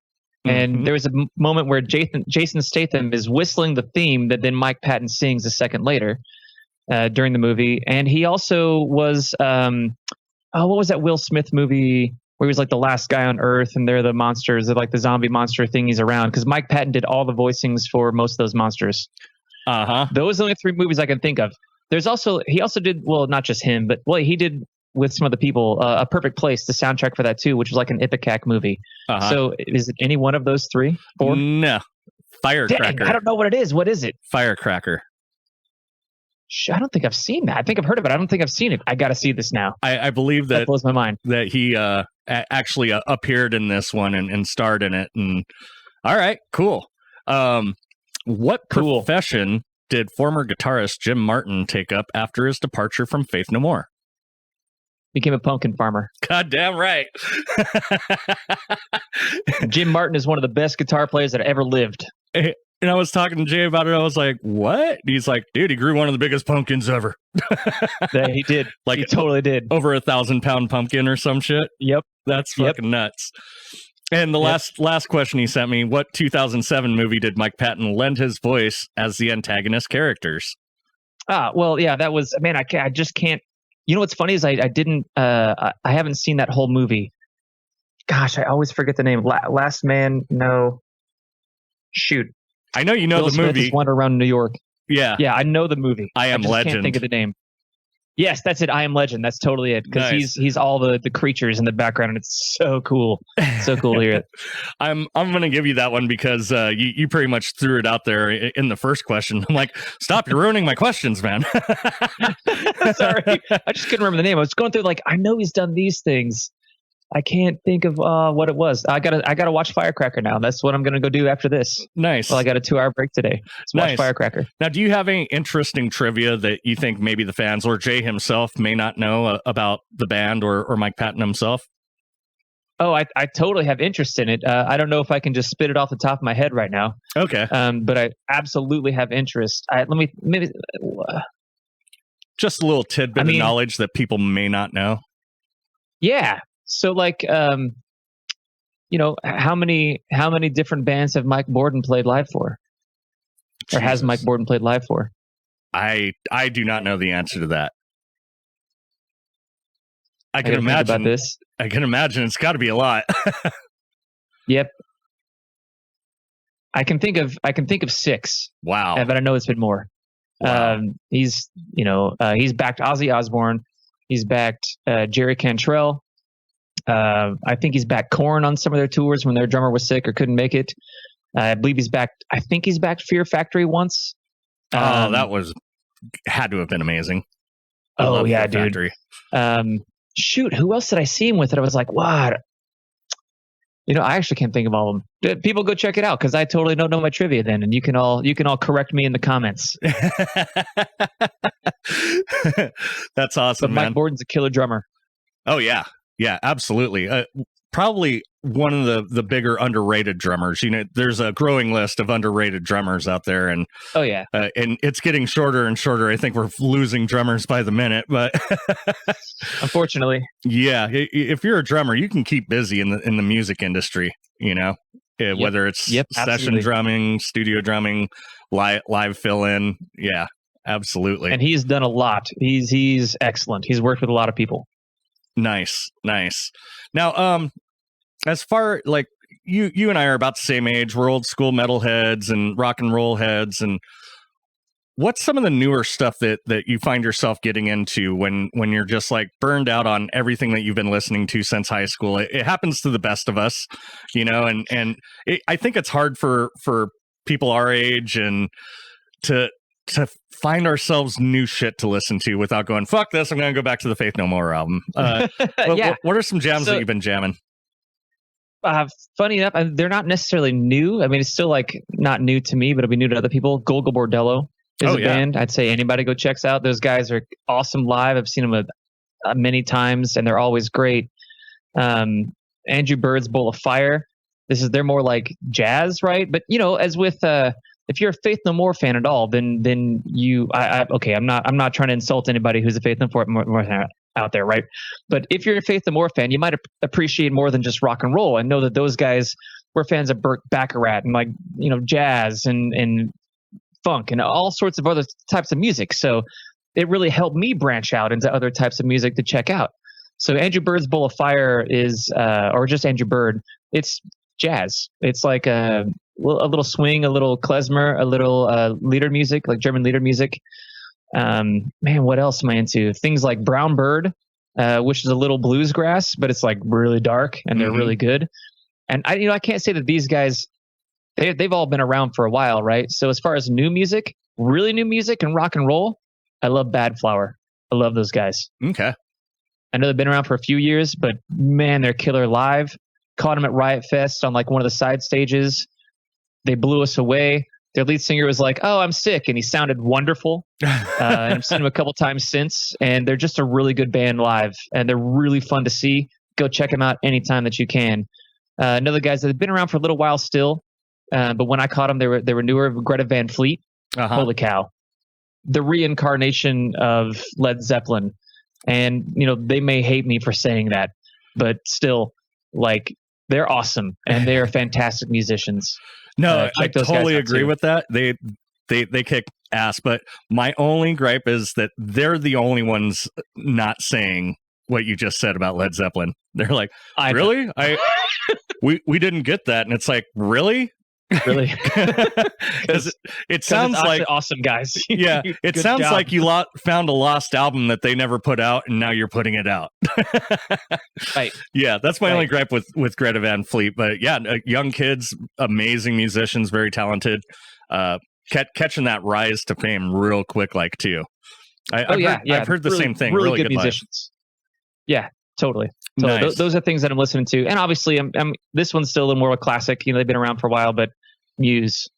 And there was a moment where Jason Statham is whistling the theme that then Mike Patton sings a second later during the movie. And he also was, what was that Will Smith movie where he was like the last guy on Earth, and they're the monsters, they're like the zombie monster thing he's around. Because Mike Patton did all the voicings for most of those monsters. Those are the only 3 movies I can think of. There's also he also did, well, not just him, but he did with some other people, A Perfect Place, the soundtrack for that too, which was like an Ipecac movie. So is it any one of those 3? 4? No. Firecracker. Dang, I don't know what it is. What is it? Firecracker. I don't think I've seen that. I think I've heard of it. I don't think I've seen it. I got to see this now. I believe that blows my mind. That he actually appeared in this one and starred in it. And all right, cool. What profession did former guitarist Jim Martin take up after his departure from Faith No More? Became a pumpkin farmer. God damn right. Jim Martin is one of the best guitar players that ever lived. And I was talking to Jay about it. I was like, what? And he's like, dude, he grew one of the biggest pumpkins ever. Yeah, he did. Like, he totally did. Over 1,000-pound pumpkin or some shit. Yep. That's fucking nuts. And the last question he sent me, what 2007 movie did Mike Patton lend his voice as the antagonist characters? Well, yeah, that was, man, I just can't. You know what's funny is I didn't, I haven't seen that whole movie. Gosh, I always forget the name. Last Man, no. Shoot. I know you know Will the Smith movie. Just wander around New York. Yeah. Yeah, I know the movie. I Am Legend. I can't think of the name. Yes, that's it. I Am Legend. That's totally it. Because he's all the creatures in the background, and it's so cool. So cool to hear it. I'm going to give you that one because you pretty much threw it out there in the first question. I'm like, stop, you're ruining my questions, man. Sorry. I just couldn't remember the name. I was going through I know he's done these things. I can't think of what it was. I gotta watch Firecracker now. That's what I'm gonna go do after this. Nice. Well, I got a 2-hour break today. Let's watch Firecracker. Now, do you have any interesting trivia that you think maybe the fans or Jay himself may not know about the band or Mike Patton himself? Oh, I totally have interest in it. I don't know if I can just spit it off the top of my head right now. Okay. But I absolutely have interest. Just a little tidbit of knowledge that people may not know. Yeah. So how many different bands have Mike Borden played live for? Or has Mike Borden played live for? I do not know the answer to that. I can imagine about this. I can imagine it's got to be a lot. Yep. I can think of 6. Wow. But I know it's been more. Wow. He's backed Ozzy Osbourne. He's backed Jerry Cantrell. I think he's backed Korn on some of their tours when their drummer was sick or couldn't make it. I believe he's backed Fear Factory once. That had to have been amazing. Oh yeah, dude. Shoot, who else did I see him with that I was like, what? I actually can't think of all of them. People go check it out because I totally don't know my trivia then, and you can all correct me in the comments. That's awesome. But Mike Borden's a killer drummer. Oh yeah. Yeah, absolutely. Probably one of the bigger underrated drummers. There's a growing list of underrated drummers out there, and and it's getting shorter and shorter. I think we're losing drummers by the minute, but unfortunately, yeah. If you're a drummer, you can keep busy in the music industry. Whether it's session drumming, studio drumming, live fill in. Yeah, absolutely. And he's done a lot. He's excellent. He's worked with a lot of people. Nice. Now, as far you and I are about the same age, we're old school metalheads and rock and roll heads. And what's some of the newer stuff that you find yourself getting into when you're just burned out on everything that you've been listening to since high school? It happens to the best of us, and I think it's hard for people our age and to find ourselves new shit to listen to without going, fuck this, I'm going to go back to the Faith No More album. What are some jams that you've been jamming? Funny enough, they're not necessarily new. I mean, it's still not new to me, but it'll be new to other people. Golgo Bordello is a band I'd say anybody go checks out. Those guys are awesome live. I've seen them many times, and they're always great. Andrew Bird's Bowl of Fire. They're more like jazz, right? But as with if you're a Faith No More fan at all, then you I'm not trying to insult anybody who's a Faith No More fan out there, right? But if you're a Faith No More fan, you might appreciate more than just rock and roll and know that those guys were fans of Burt Bacharach and jazz and funk and all sorts of other types of music. So it really helped me branch out into other types of music to check out. So Andrew Bird's Bowl of Fire is, or just Andrew Bird, it's jazz. It's like a little swing, a little klezmer, a little lieder music, like German lieder music. Man, what else am I into? Things like Brown Bird, which is a little bluesgrass, but it's like really dark and they're really good. And I can't say that these guys, they've all been around for a while, right? So as far as new music, really new music and rock and roll, I love Bad Flower. I love those guys. Okay. I know they've been around for a few years, but man, they're killer live. Caught them at Riot Fest on like one of the side stages. They blew us away. Their lead singer was like, "Oh, I'm sick," and he sounded wonderful. And I've seen him a couple times since, and they're just a really good band live, and they're really fun to see. Go check them out anytime that you can. Another guys that have been around for a little while still, but when I caught them, they were newer. Greta Van Fleet. Holy cow! The reincarnation of Led Zeppelin. And, they may hate me for saying that, but still, like, they're awesome and they're fantastic musicians. No, I totally agree with that. They kick ass, but my only gripe is that they're the only ones not saying what you just said about Led Zeppelin. They're like, really? We didn't get that. And it's like, really? Really? Because it sounds like awesome, guys. Yeah, it sounds job. like you found a lost album that they never put out, and now you're putting it out. Right. Yeah, that's my only gripe with Greta Van Fleet. But yeah, young kids, amazing musicians, very talented. Catching that rise to fame real quick, like too. I've heard the same thing. Really good musicians. Yeah, totally. Nice. Those are things that I'm listening to, and obviously, this one's still a little more of a classic. They've been around for a while, but Muse.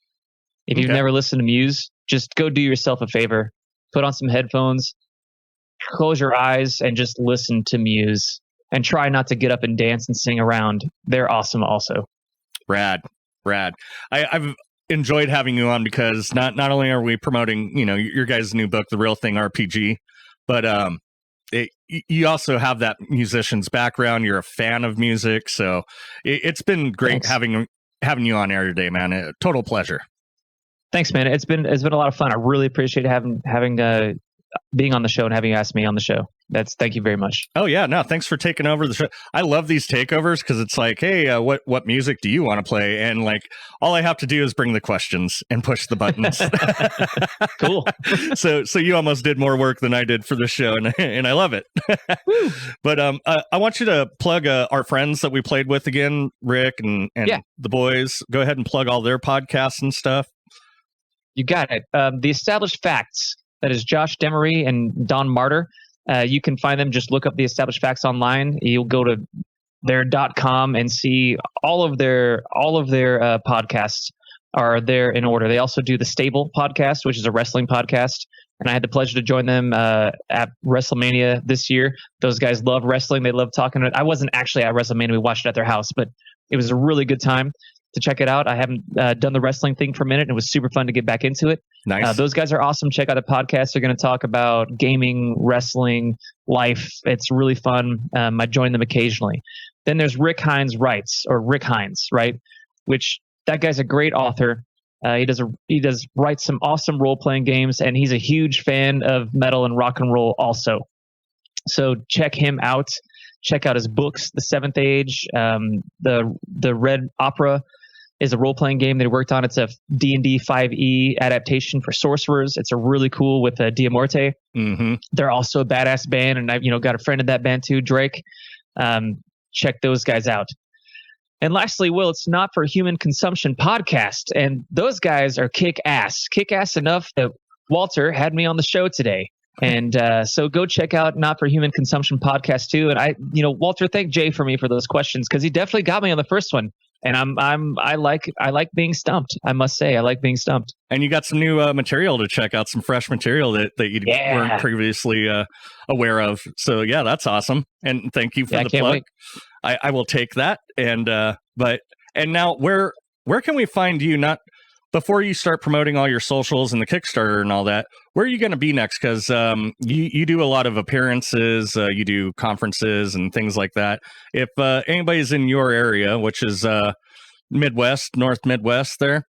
If you've never listened to Muse, just go do yourself a favor. Put on some headphones, close your eyes, and just listen to Muse. And try not to get up and dance and sing around. They're awesome also. Rad. I've enjoyed having you on because not only are we promoting, your guys' new book, The Real Thing RPG, but you also have that musician's background. You're a fan of music, so it's been great having you on air today, man. A total pleasure. Thanks, man. It's been a lot of fun. I really appreciate having being on the show and having you asked me on the show. Thank you very much. Oh yeah, no, thanks for taking over the show. I love these takeovers because it's like, hey, what music do you want to play? And like, all I have to do is bring the questions and push the buttons. Cool. So you almost did more work than I did for the show, and I love it. But I want you to plug our friends that we played with again, Rick and the boys. Go ahead and plug all their podcasts and stuff. You got it. The Established Facts. That is Josh Demery and Don Martyr. You can find them. Just look up the Established Facts online. You'll go to their .com and see all of their podcasts are there in order. They also do the Stable podcast, which is a wrestling podcast. And I had the pleasure to join them at WrestleMania this year. Those guys love wrestling. They love talking. I wasn't actually at WrestleMania. We watched it at their house, but it was a really good time to check it out. I haven't done the wrestling thing for a minute. It was super fun to get back into it. Nice. Those guys are awesome. Check out the podcast. They're going to talk about gaming, wrestling, life. It's really fun. I join them occasionally. Then there's Rick Hines Writes, or Rick Hines, right? Which that guy's a great author. He does write some awesome role playing games, and he's a huge fan of metal and rock and roll also. So check him out. Check out his books, The Seventh Age, the Red Opera is a role-playing game that he worked on. It's a D&D 5e adaptation for sorcerers. It's a really cool with Diamorte. Mm-hmm. They're also a badass band, and I've got a friend in that band too, Drake. Check those guys out. And lastly, Will, it's Not for Human Consumption podcast, and those guys are kick-ass enough that Walter had me on the show today. And so go check out Not for Human Consumption podcast too. And Walter, thank Jay for me for those questions because he definitely got me on the first one. And I like being stumped. I must say, I like being stumped. And you got some new material to check out, some fresh material that you weren't previously aware of. So yeah, that's awesome. And thank you for the plug. I will take that. And and now where can we find you? Not before you start promoting all your socials and the Kickstarter and all that, where are you going to be next? Because you do a lot of appearances, you do conferences and things like that. If anybody's in your area, which is North Midwest there,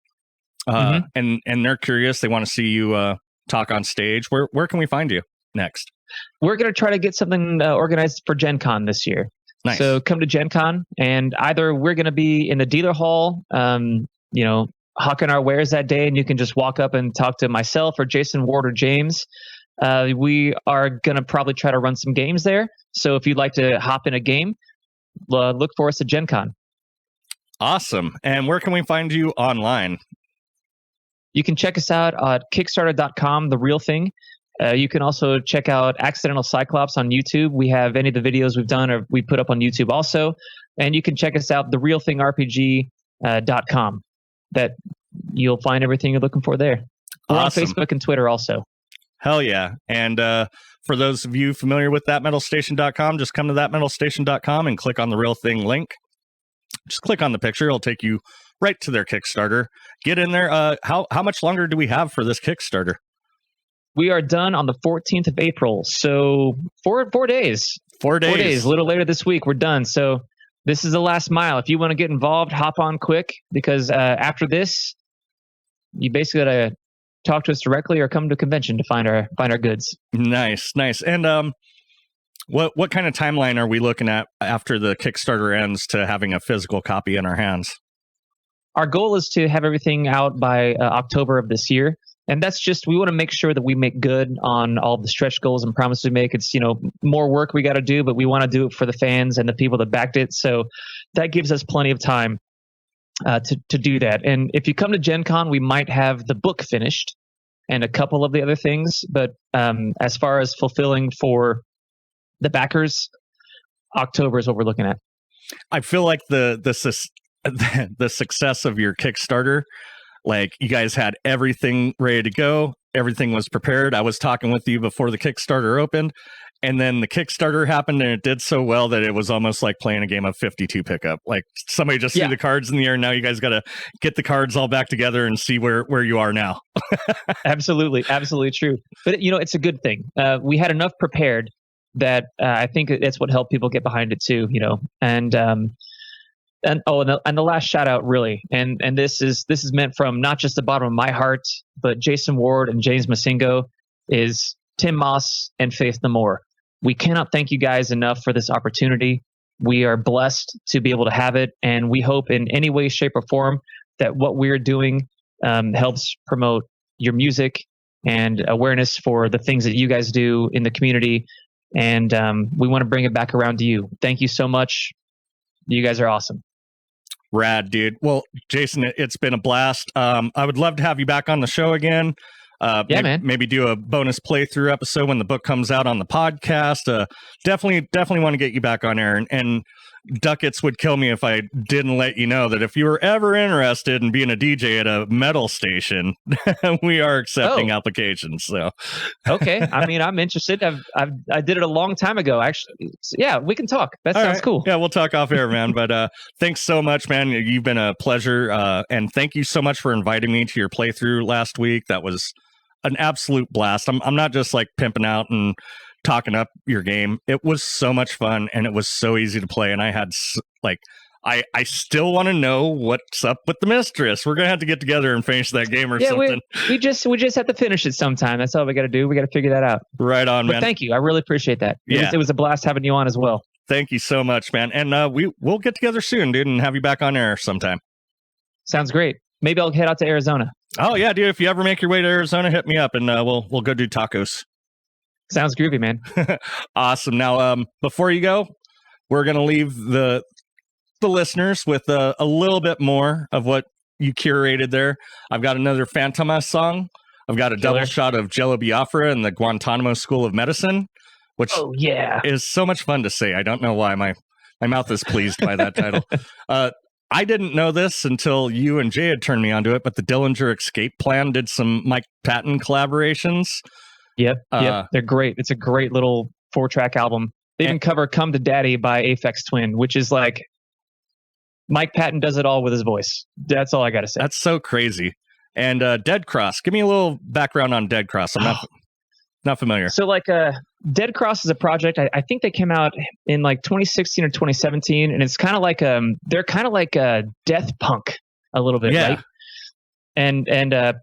and they're curious, they want to see you talk on stage, where can we find you next? we're going to try to get something organized for Gen Con this year. Nice. So come to Gen Con, and either we're going to be in the dealer hall, hawking our wares that day, and you can just walk up and talk to myself or Jason Ward or James. We are going to probably try to run some games there. So if you'd like to hop in a game, look for us at Gen Con. Awesome. And where can we find you online? You can check us out at Kickstarter.com, The Real Thing. You can also check out Accidental Cyclops on YouTube. We have any of the videos we've done or we put up on YouTube also. And you can check us out, TheRealThingRPG.com. That you'll find everything you're looking for there. We're Awesome. on Facebook and Twitter also. Hell yeah. And for those of you familiar with ThatMetalStation.com, just come to ThatMetalStation.com and click on the Real Thing link. Just click on the picture. It'll take you right to their Kickstarter. Get in there. How much longer do we have for this Kickstarter? We are done on the 14th of April. So 4 days. 4 days. 4 days. A little later this week, we're done. So this is the last mile. If you want to get involved, hop on quick, because after this, you basically got to talk to us directly or come to a convention to find our goods. Nice. And what kind of timeline are we looking at after the Kickstarter ends to having a physical copy in our hands? Our goal is to have everything out by October of this year. And that's just, we want to make sure that we make good on all the stretch goals and promises we make. It's, more work we got to do, but we want to do it for the fans and the people that backed it. So that gives us plenty of time to do that. And if you come to Gen Con, we might have the book finished and a couple of the other things. But as far as fulfilling for the backers, October is what we're looking at. I feel like the success of your Kickstarter, like you guys had everything ready to go. Everything was prepared. I was talking with you before the Kickstarter opened, and then the Kickstarter happened, and it did so well that it was almost like playing a game of 52 pickup. Like somebody just threw the cards in the air. Now you guys got to get the cards all back together and see where you are now. Absolutely true. But it's a good thing. We had enough prepared that I think that's what helped people get behind it too. And the last shout out really, and this is meant from not just the bottom of my heart, but Jason Ward and James Masingo, is Tim Moss and Faith Namor. We cannot thank you guys enough for this opportunity. We are blessed to be able to have it, and we hope in any way, shape, or form that what we're doing helps promote your music and awareness for the things that you guys do in the community. And we want to bring it back around to you. Thank you so much. You guys are awesome. Rad, dude. Well, Jason, it's been a blast. I would love to have you back on the show again. Man. Maybe do a bonus playthrough episode when the book comes out on the podcast. Definitely want to get you back on air. And Ducats would kill me if I didn't let you know that if you were ever interested in being a DJ at a metal station, we are accepting applications. So, okay. I mean, I'm interested. I did it a long time ago, actually. So, yeah, we can talk. That sounds cool. Yeah, we'll talk off air, man. But thanks so much, man. You've been a pleasure. And thank you so much for inviting me to your playthrough last week. That was an absolute blast. I'm not just like pimping out and talking up your game. It was so much fun, and it was so easy to play. And I had I still want to know what's up with the mistress. We're gonna have to get together and finish that game or something. We just have to finish it sometime. That's all we got to do. We got to figure that out. Right on, man. Thank you. I really appreciate that. It was a blast having you on as well. Thank you so much, man. And we'll get together soon, dude, and have you back on air sometime. Sounds great. Maybe I'll head out to Arizona. Oh yeah, dude. If you ever make your way to Arizona, hit me up, and we'll go do tacos. Sounds groovy, man. Awesome. Now, before you go, we're going to leave the listeners with a little bit more of what you curated there. I've got another Fantomas song. I've got a double shot of Jello Biafra and the Guantanamo School of Medicine, which is so much fun to say. I don't know why my mouth is pleased by that title. I didn't know this until you and Jay had turned me onto it, but the Dillinger Escape Plan did some Mike Patton collaborations. Yep. They're great. It's a great little 4-track album. They even cover Come to Daddy by Aphex Twin, which is like Mike Patton does it all with his voice. That's all I got to say. That's so crazy. And Dead Cross. Give me a little background on Dead Cross. I'm not familiar. So Dead Cross is a project. I think they came out in like 2016 or 2017. And it's kind of like, they're kind of like death punk a little bit, right? and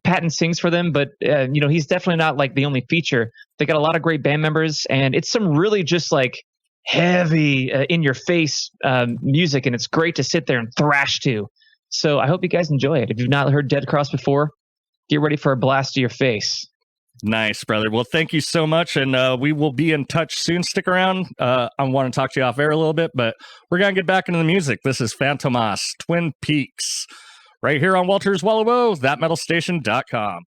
Patton sings for them, but he's definitely not like the only feature. They got a lot of great band members, and it's some really just like heavy, in your face music, and it's great to sit there and thrash to. So I hope you guys enjoy it. If you've not heard Dead Cross before, get ready for a blast to your face. Nice, brother. Well, thank you so much, and we will be in touch soon. Stick around. I want to talk to you off air a little bit, but we're going to get back into the music. This is Phantomas, Twin Peaks, right here on Walters Wallowo, thatmetalstation.com.